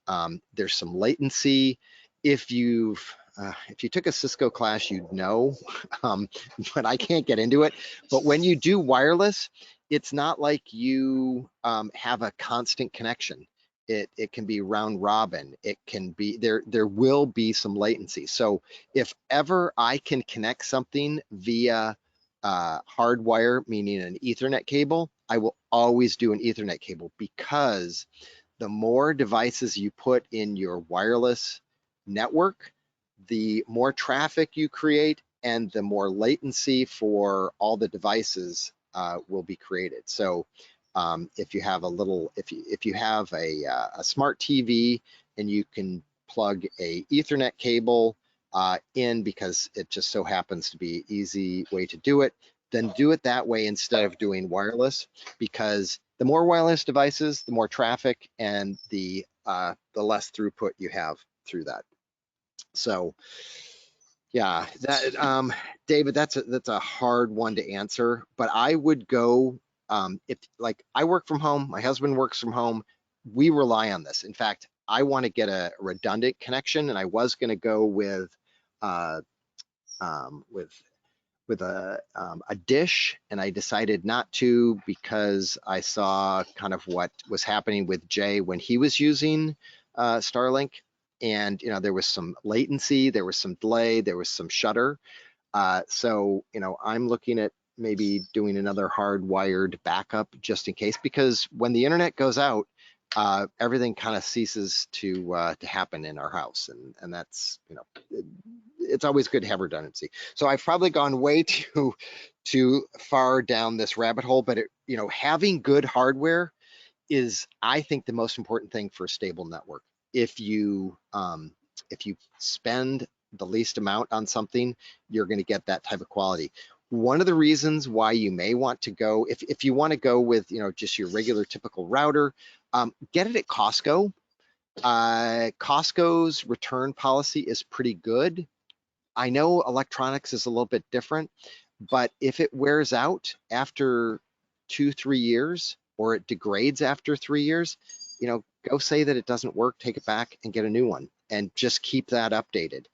there's some latency. If if you took a Cisco class, you'd know, but I can't get into it. But when you do wireless, it's not like you have a constant connection. It can be round robin. It can be there will be some latency. So if ever I can connect something via hardwire, meaning an Ethernet cable, I will always do an Ethernet cable, because the more devices you put in your wireless network, the more traffic you create, and the more latency for all the devices will be created. So if you have if you have a smart TV, and you can plug a Ethernet cable in, because it just so happens to be an easy way to do it, then do it that way instead of doing wireless, because the more wireless devices, the more traffic, and the less throughput you have through that. So yeah, that David, that's a hard one to answer, but I would go, if, like, I work from home, my husband works from home, we rely on this. In fact, I want to get a redundant connection, and I was going to go uh, um, with a dish, and I decided not to, because I saw kind of what was happening with Jay when he was using Starlink. And there was some latency, there was some delay, there was some shutter. So I'm looking at maybe doing another hardwired backup, just in case, because when the internet goes out, everything kind of ceases to happen in our house, and that's it's always good to have redundancy. So I've probably gone way too far down this rabbit hole, but having good hardware is, I think, the most important thing for a stable network. If you if you spend the least amount on something, you're going to get that type of quality. One of the reasons why you may want to go, if you want to go with, just your regular typical router, get it at Costco. Costco's return policy is pretty good. I know electronics is a little bit different, but if it wears out after 2, 3 years, or it degrades after 3 years, go say that it doesn't work, take it back and get a new one, and just keep that updated.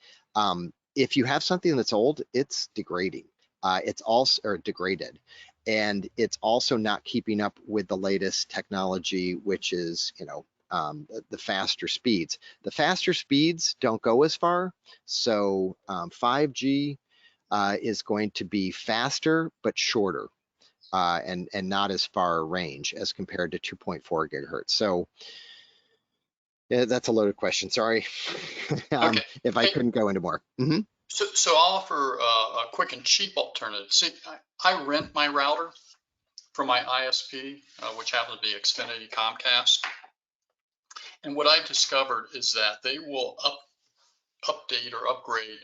If you have something that's old, it's degrading. It's also, or degraded, and it's also not keeping up with the latest technology, which is, the faster speeds. The faster speeds don't go as far. So 5G is going to be faster but shorter, and not as far a range as compared to 2.4 gigahertz. So yeah, that's a loaded question. Sorry, Okay. if I Hey, couldn't go into more. Mhm. so I'll offer a quick and cheap alternative. See, I rent my router from my ISP, which happens to be Xfinity Comcast. And what I discovered is that they will update or upgrade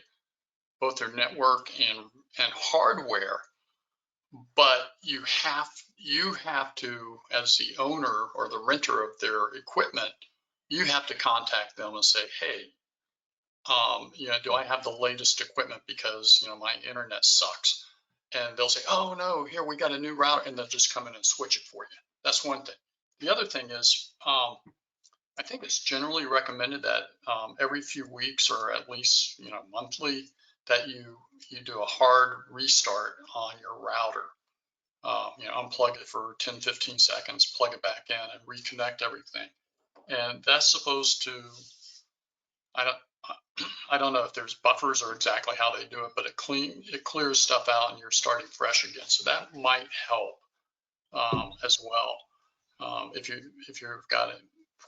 both their network and hardware, but you have to, as the owner or the renter of their equipment, you have to contact them and say, hey, do I have the latest equipment because my internet sucks? And they'll say, oh no, here we got a new router, and they'll just come in and switch it for you. That's one thing. The other thing is, I think it's generally recommended that every few weeks or at least monthly that you do a hard restart on your router. Unplug it for 10, 15 seconds, plug it back in, and reconnect everything. And that's supposed to, I don't, I don't know if there's buffers or exactly how they do it, but it clears stuff out and you're starting fresh again. So that might help as well if you've got a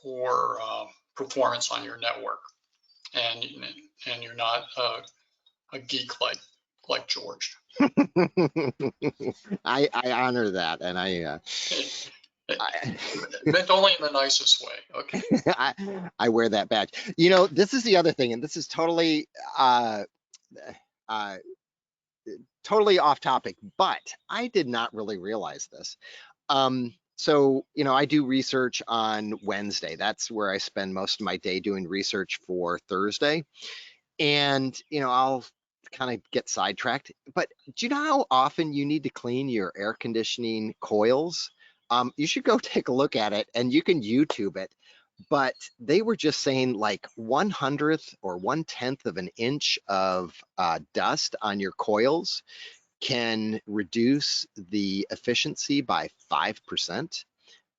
poor performance on your network and you're not a geek like George. I honor that, and I Meant only in the nicest way. Okay. I wear that badge. This is the other thing, and this is uh, uh, totally off topic, but I did not really realize this. So, I do research on Wednesday. That's where I spend most of my day doing research for Thursday. And, I'll kind of get sidetracked. But do you know how often you need to clean your air conditioning coils? You should go take a look at it, and you can YouTube it. But they were just saying like 1/100th or 1/10th of an inch of dust on your coils can reduce the efficiency by 5%.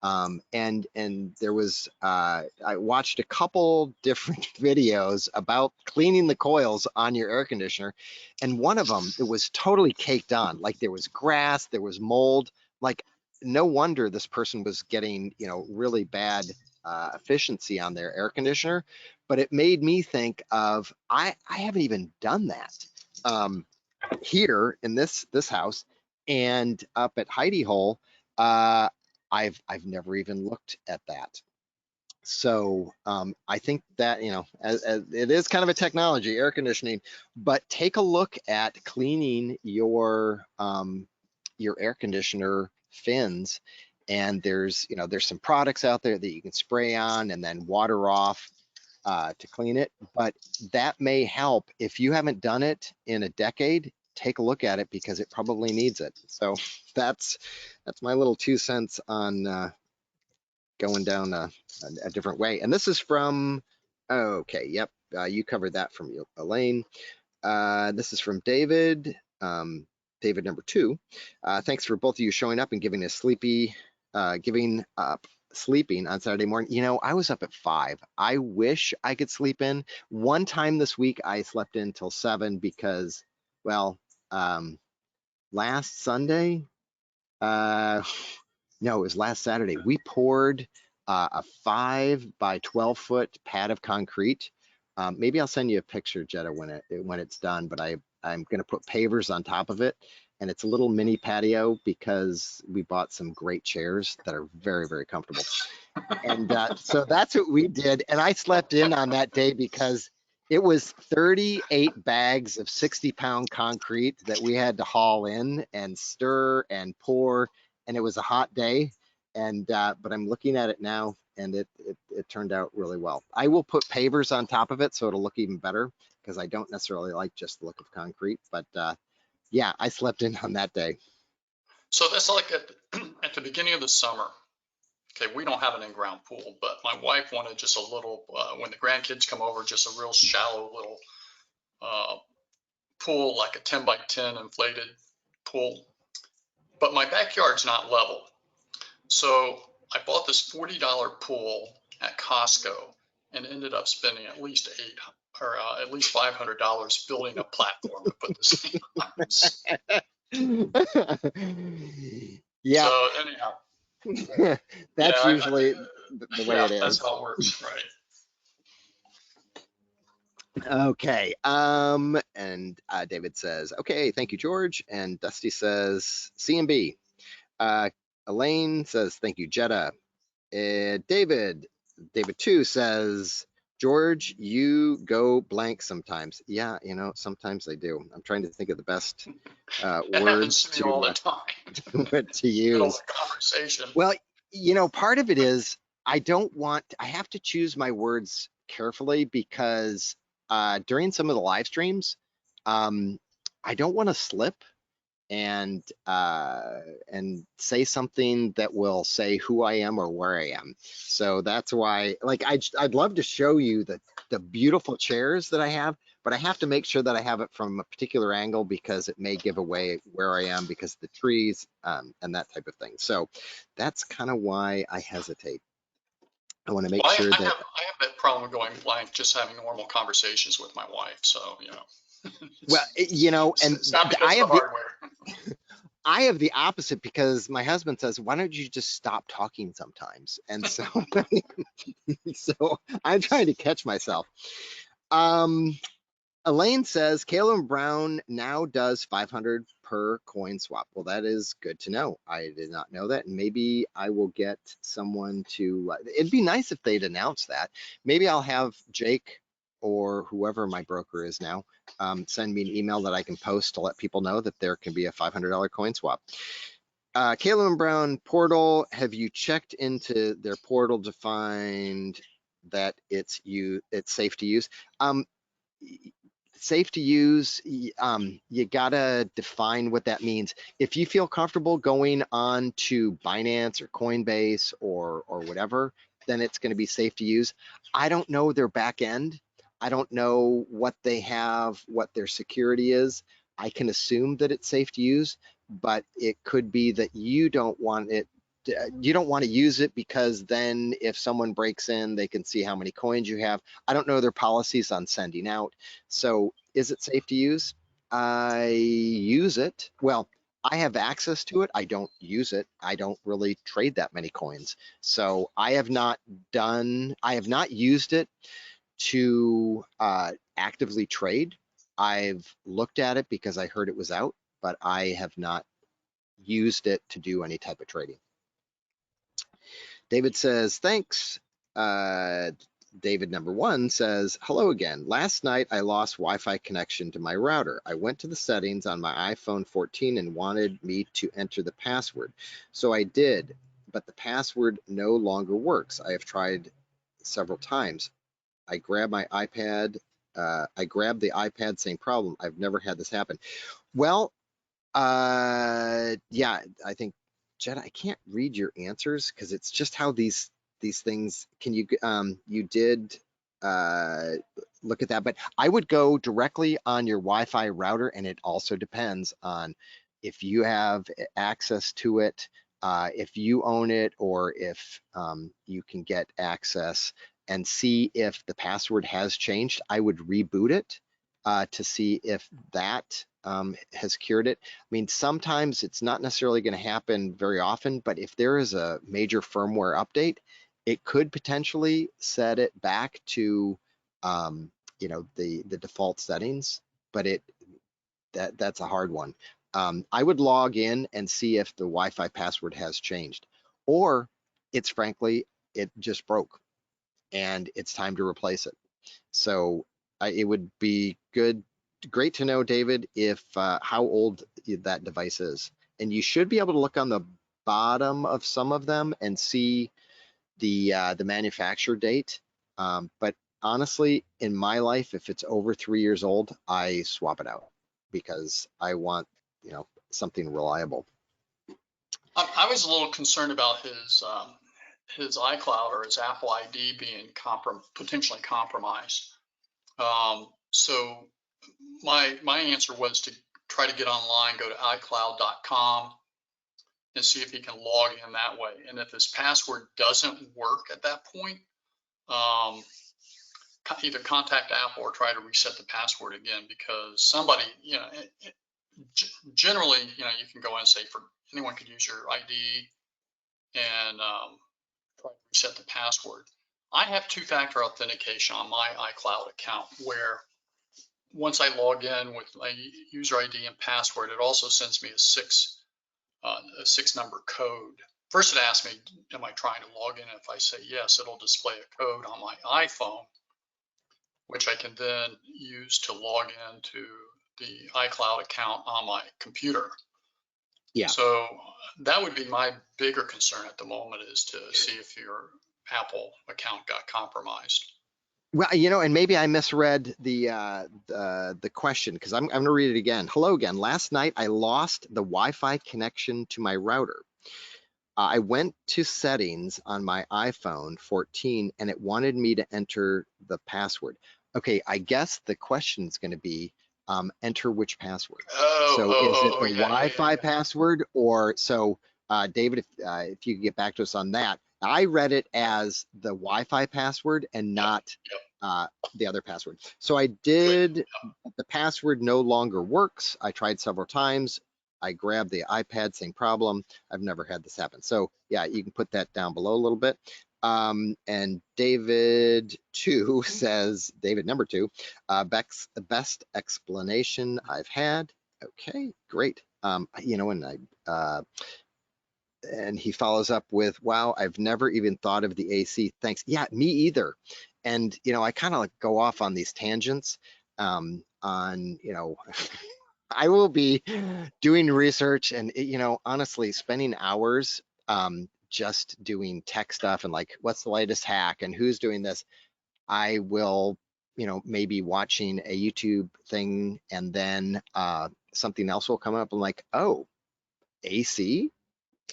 And there was I watched a couple different videos about cleaning the coils on your air conditioner, and one of them, it was totally caked on. Like, there was grass, there was mold. Like, no wonder this person was getting really bad efficiency on their air conditioner. But it made me think of, I haven't even done that here in this house, and up at Heidi Hole. Uh, I've never even looked at that. So I think that, as it is kind of a technology, air conditioning, but take a look at cleaning your air conditioner fins. And there's some products out there that you can spray on and then water off to clean it. But that may help. If you haven't done it in a decade, take a look at it, because it probably needs it. So that's my little 2 cents on going down a different way. And this is from, okay, yep, you covered that from you, Elaine. This is from David, David number 2. Thanks for both of you showing up and giving up sleeping on Saturday morning. I was up at 5. I wish I could sleep in. One time this week, I slept in till 7 because, well, last Sunday, no, it was last Saturday. We poured a 5 by 12 foot pad of concrete. Maybe I'll send you a picture, Jetta, when it's done. But I'm going to put pavers on top of it, and it's a little mini patio because we bought some great chairs that are very, very comfortable. And so that's what we did. And I slept in on that day because it was 38 bags of 60-pound concrete that we had to haul in and stir and pour. And it was a hot day. And but I'm looking at it now, and it turned out really well. I will put pavers on top of it so it'll look even better, because I don't necessarily like just the look of concrete. But yeah, I slept in on that day. So that's like at the beginning of the summer. Okay, we don't have an in-ground pool, but my wife wanted just a little, when the grandkids come over, just a real shallow little uh, pool, like a 10 by 10 inflated pool. But my backyard's not level. So I bought this $40 pool at Costco and ended up spending at least at least $500 building a platform to put this thing on. Yeah. So anyhow, That's yeah, usually the way yeah, it that's is. how it works, right? Okay. And David says, okay, thank you, George. And Dusty says, CMB. Elaine says, thank you, Jetta. David 2 says, George, you go blank sometimes. Yeah, sometimes I do. I'm trying to think of the best It happens words to me all the time. to Middle of use. a conversation. Well, part of it is I have to choose my words carefully, because during some of the live streams, um, I don't want to slip and say something that will say who I am or where I am. So that's why, like, I'd love to show you the beautiful chairs that I have, but I have to make sure that I have it from a particular angle, because it may give away where I am because of the trees, and that type of thing. So that's kind of why I hesitate. I want to make Well, sure I that, have that problem going blank just having normal conversations with my wife. So, well, and it's not because I of the have the hardware. I have the opposite, because my husband says, why don't you just stop talking sometimes? And so, so I'm trying to catch myself. Um, Elaine says, Caleb Brown now does 500 per coin swap. Well, that is good to know. I did not know that. And maybe I will get someone to, it'd be nice if they'd announce that. Maybe I'll have Jake or whoever my broker is now send me an email that I can post to let people know that there can be a $500 coin swap. Caleb Brown portal, have you checked into their portal to find that it's safe to use? Safe to use, you gotta define what that means. If you feel comfortable going on to Binance or Coinbase or whatever, then it's going to be safe to use. I don't know their back end. I don't know what they have, what their security is. I can assume that it's safe to use, but it could be that you don't want to use it, because then if someone breaks in, they can see how many coins you have. I don't know their policies on sending out. So is it safe to use? I use it. Well, I have access to it. I don't use it. I don't really trade that many coins. So I have not used it to actively trade. I've looked at it because I heard it was out, but I have not used it to do any type of trading. David says, thanks. David number 1 says, hello again. Last night I lost Wi-Fi connection to my router. I went to the settings on my iPhone 14 and wanted me to enter the password. So I did, but the password no longer works. I have tried several times. I grabbed the iPad, same problem. I've never had this happen. Well, yeah, I think, Jed, I can't read your answers because it's just how these things. Can you you did uh look at that, but I would go directly on your Wi-Fi router, and it also depends on if you have access to it, if you own it, or if you can get access, and see if the password has changed. I would reboot it to see if that has cured it. I mean, sometimes it's not necessarily going to happen very often, but if there is a major firmware update, it could potentially set it back to, the default settings. But that's a hard one. I would log in and see if the Wi-Fi password has changed, or it's frankly, it just broke and it's time to replace it. So it would be great to know, David, if how old that device is. And you should be able to look on the bottom of some of them and see the manufacture date. But honestly, in my life, if it's over 3 years old, I swap it out because I want, something reliable. I was a little concerned about his iCloud or his Apple ID being potentially compromised. So my answer was to try to get online, go to iCloud.com and see if he can log in that way. And if his password doesn't work at that point, either contact Apple or try to reset the password again, because somebody, generally, you can go in and say anyone could use your ID and try to reset the password. I have two-factor authentication on my iCloud account where once I log in with my user ID and password, it also sends me a six-number code. First, it asks me, am I trying to log in? If I say yes, it'll display a code on my iPhone, which I can then use to log into the iCloud account on my computer. Yeah. So that would be my bigger concern at the moment, is to see if your Apple account got compromised. Well, and maybe I misread the question, because I'm going to read it again. Hello again. Last night I lost the Wi-Fi connection to my router. I went to settings on my iPhone 14 and it wanted me to enter the password. Okay, I guess the question is going to be enter which password. So is it the Wi-Fi password, or so? David, if you could get back to us on that. I read it as the Wi-Fi password and not the other password. So I did. The password no longer works. I tried several times. I grabbed the iPad, same problem. I've never had this happen. So yeah, you can put that down below a little bit. And David 2 says, David number 2, best explanation I've had. Okay, great. And and he follows up with, wow, I've never even thought of the AC. Thanks. Yeah, me either. And, I kind of like go off on these tangents on, I will be doing research and, honestly, spending hours just doing tech stuff and like, what's the latest hack and who's doing this. I will, maybe watching a YouTube thing and then something else will come up. I'm like, oh, AC?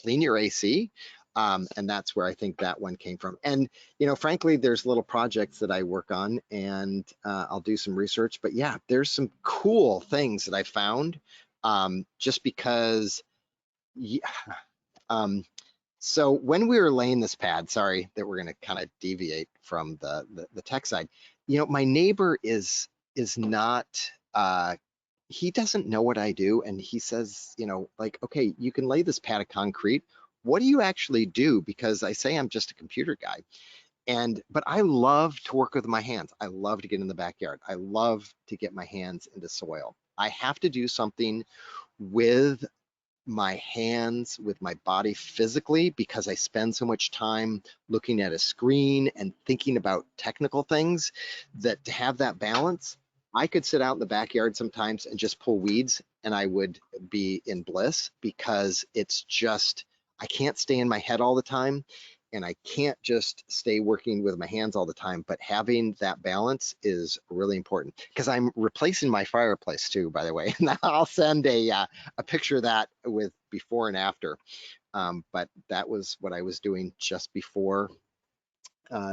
Clean your AC. And that's where I think that one came from. And, frankly, there's little projects that I work on and I'll do some research. But yeah, there's some cool things that I found just because, yeah. So when we were laying this pad, sorry that we're going to kind of deviate from the tech side, my neighbor is not, he doesn't know what I do. And he says, like, okay, you can lay this pad of concrete. What do you actually do? Because I say I'm just a computer guy. But I love to work with my hands. I love to get in the backyard. I love to get my hands into soil. I have to do something with my hands, with my body physically, because I spend so much time looking at a screen and thinking about technical things, that to have that balance, I could sit out in the backyard sometimes and just pull weeds and I would be in bliss, because it's just, I can't stay in my head all the time and I can't just stay working with my hands all the time. But having that balance is really important, because I'm replacing my fireplace too, by the way. And I'll send a picture of that with before and after. But that was what I was doing just before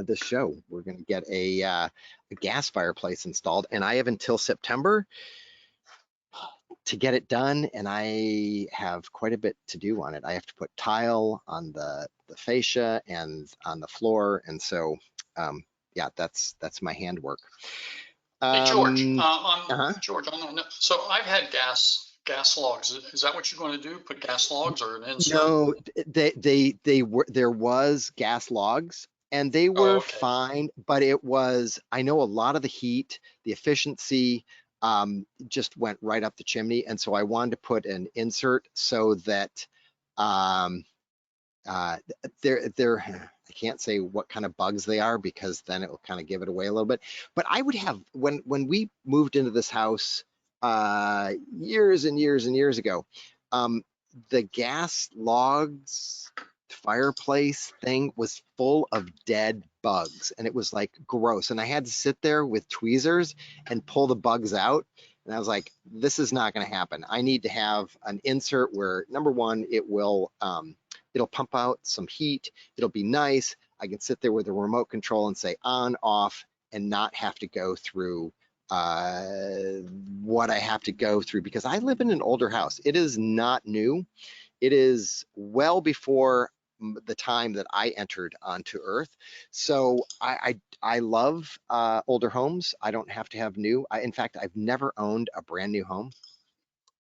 this show. We're going to get a gas fireplace installed, and I have until September to get it done, and I have quite a bit to do on it. I have to put tile on the fascia and on the floor, and so yeah, that's my handwork. Hey George, George, so I've had gas logs. Is that what you're going to do? Put gas logs or an insert? No, there was gas logs and they were fine, but it was, I know a lot of the heat, the efficiency, just went right up the chimney. And so I wanted to put an insert so that um, uh, they're I can't say what kind of bugs they are because then it will kind of give it away a little bit. But I would have when we moved into this house years and years and years ago, um, the gas logs fireplace thing was full of dead bugs and it was like gross. And I had to sit there with tweezers and pull the bugs out. And I was like, this is not going to happen. I need to have an insert where number one, it'll pump out some heat. It'll be nice. I can sit there with a remote control and say on, off, and not have to go through uh, what I have to go through because I live in an older house. It is not new. It is well before the time that I entered onto Earth. So I love older homes. I don't have to have new. In fact, I've never owned a brand new home,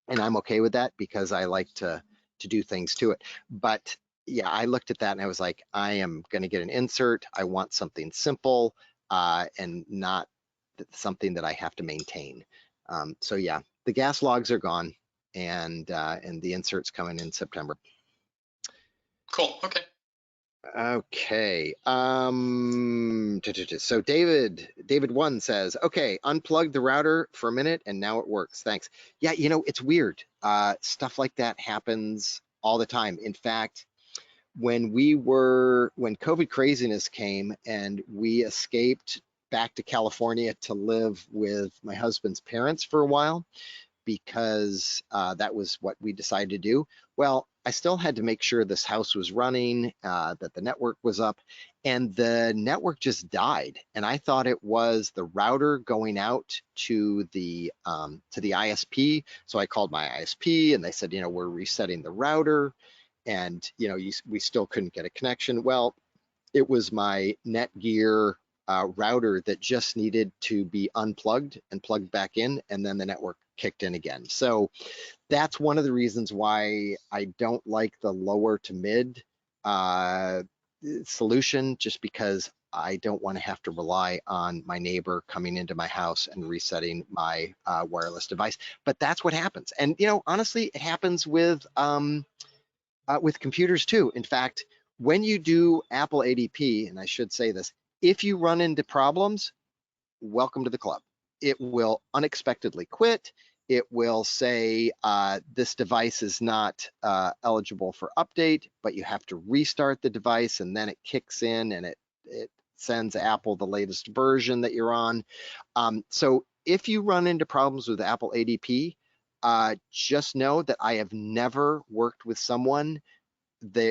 and I'm okay with that because I like to do things to it. But yeah, I looked at that and I was like, I am going to get an insert. I want something simple and not something that I have to maintain. So yeah, the gas logs are gone, and the insert's coming in September. Cool. Okay. Okay. So David one says, okay, unplug the router for a minute and now it works. Thanks. Yeah, it's weird. Stuff like that happens all the time. In fact, when COVID craziness came and we escaped back to California to live with my husband's parents for a while, because that was what we decided to do. Well, I still had to make sure this house was running, that the network was up, and the network just died. And I thought it was the router going out to the ISP. So I called my ISP, and they said, we're resetting the router, and we still couldn't get a connection. Well, it was my Netgear router that just needed to be unplugged and plugged back in, and then the network kicked in again. So that's one of the reasons why I don't like the lower to mid solution, just because I don't want to have to rely on my neighbor coming into my house and resetting my wireless device. But that's what happens. And honestly, it happens with computers too. In fact, when you do Apple ADP, and I should say this, if you run into problems, welcome to the club. It will unexpectedly quit. It will say this device is not eligible for update, but you have to restart the device, and then it kicks in and it sends Apple the latest version that you're on. So if you run into problems with Apple ADP, just know that I have never worked with someone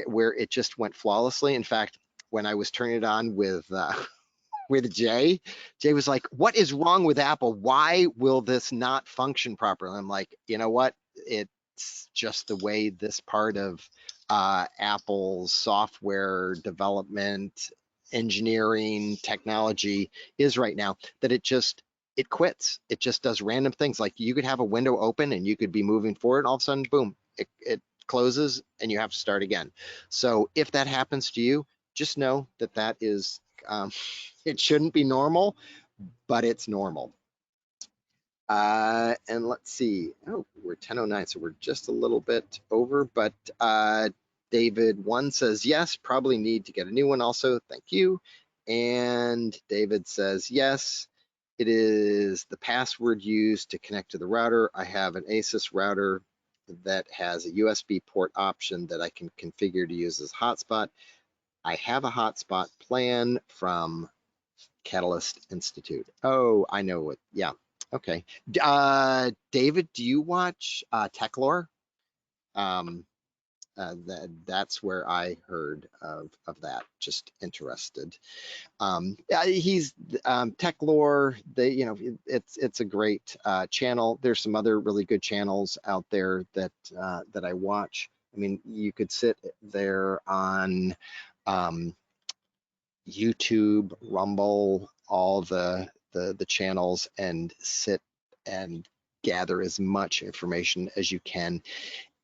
where it just went flawlessly. In fact, when I was turning it on with Jay was like, what is wrong with Apple? Why will this not function properly? I'm like, you know what? It's just the way this part of Apple's software development, engineering, technology is right now, that it quits. It just does random things. Like you could have a window open and you could be moving forward, and all of a sudden, boom, it closes and you have to start again. So if that happens to you, just know that is it shouldn't be normal, but it's normal. And let's see. Oh, we're 10:09, so we're just a little bit over. But David one says yes, probably need to get a new one also. Thank you. And David says yes, it is the password used to connect to the router. I have an Asus router that has a USB port option that I can configure to use as hotspot. I have a hotspot plan from Catalyst Institute. Oh, I know what. Yeah. Okay. David, do you watch Techlore? That's where I heard of that. Just interested. He's Techlore. It's a great channel. There's some other really good channels out there that I watch. I mean, you could sit there on YouTube, Rumble, all the channels, and sit and gather as much information as you can.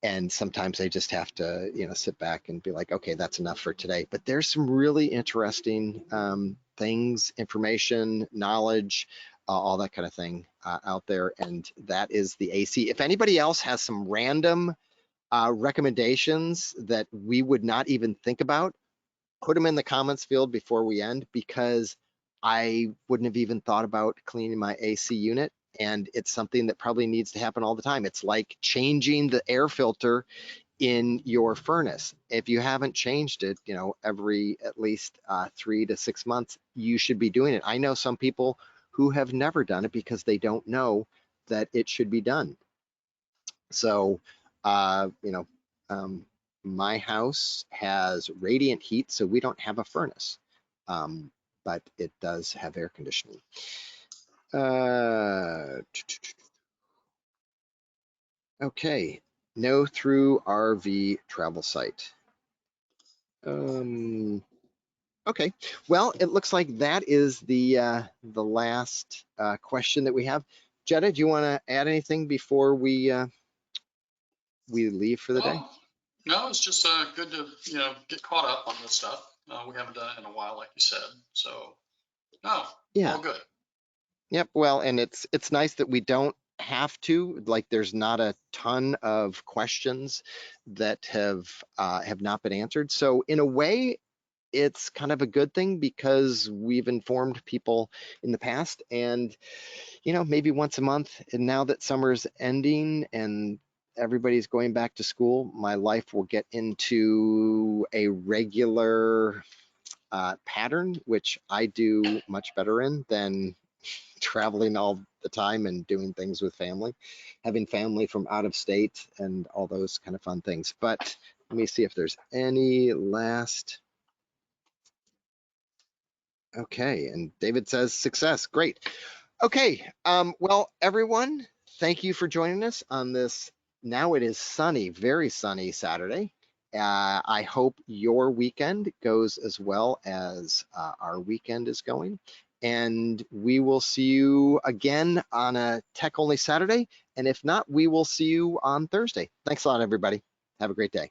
And sometimes I just have to, sit back and be like, okay, that's enough for today. But there's some really interesting things, information, knowledge all that kind of thing out there. And that is the AC. If anybody else has some random recommendations that we would not even think about, put them in the comments field before we end, because I wouldn't have even thought about cleaning my AC unit. And it's something that probably needs to happen all the time. It's like changing the air filter in your furnace. If you haven't changed it, every at least 3 to 6 months, you should be doing it. I know some people who have never done it because they don't know that it should be done. So, um, my house has radiant heat, so we don't have a furnace, but it does have air conditioning. Okay, no through RV travel site. Okay, well, it looks like that is the last question that we have. Jetta, do you want to add anything before we leave for the day? No, no, it's just good to get caught up on this stuff. We haven't done it in a while, like you said. So no, Yeah. all good. Yep. Well, and it's nice that we don't have to, like, there's not a ton of questions that have not been answered. So in a way, it's kind of a good thing because we've informed people in the past, and maybe once a month. And now that summer's ending and everybody's going back to school, my life will get into a regular pattern, which I do much better in than traveling all the time and doing things with family, having family from out of state and all those kind of fun things. But let me see if there's any last. Okay, and David says success. Great. Okay, well, everyone, thank you for joining us on this. Now it is sunny, very sunny Saturday. I hope your weekend goes as well as our weekend is going. And we will see you again on a tech only Saturday. And if not, we will see you on Thursday. Thanks a lot, everybody. Have a great day.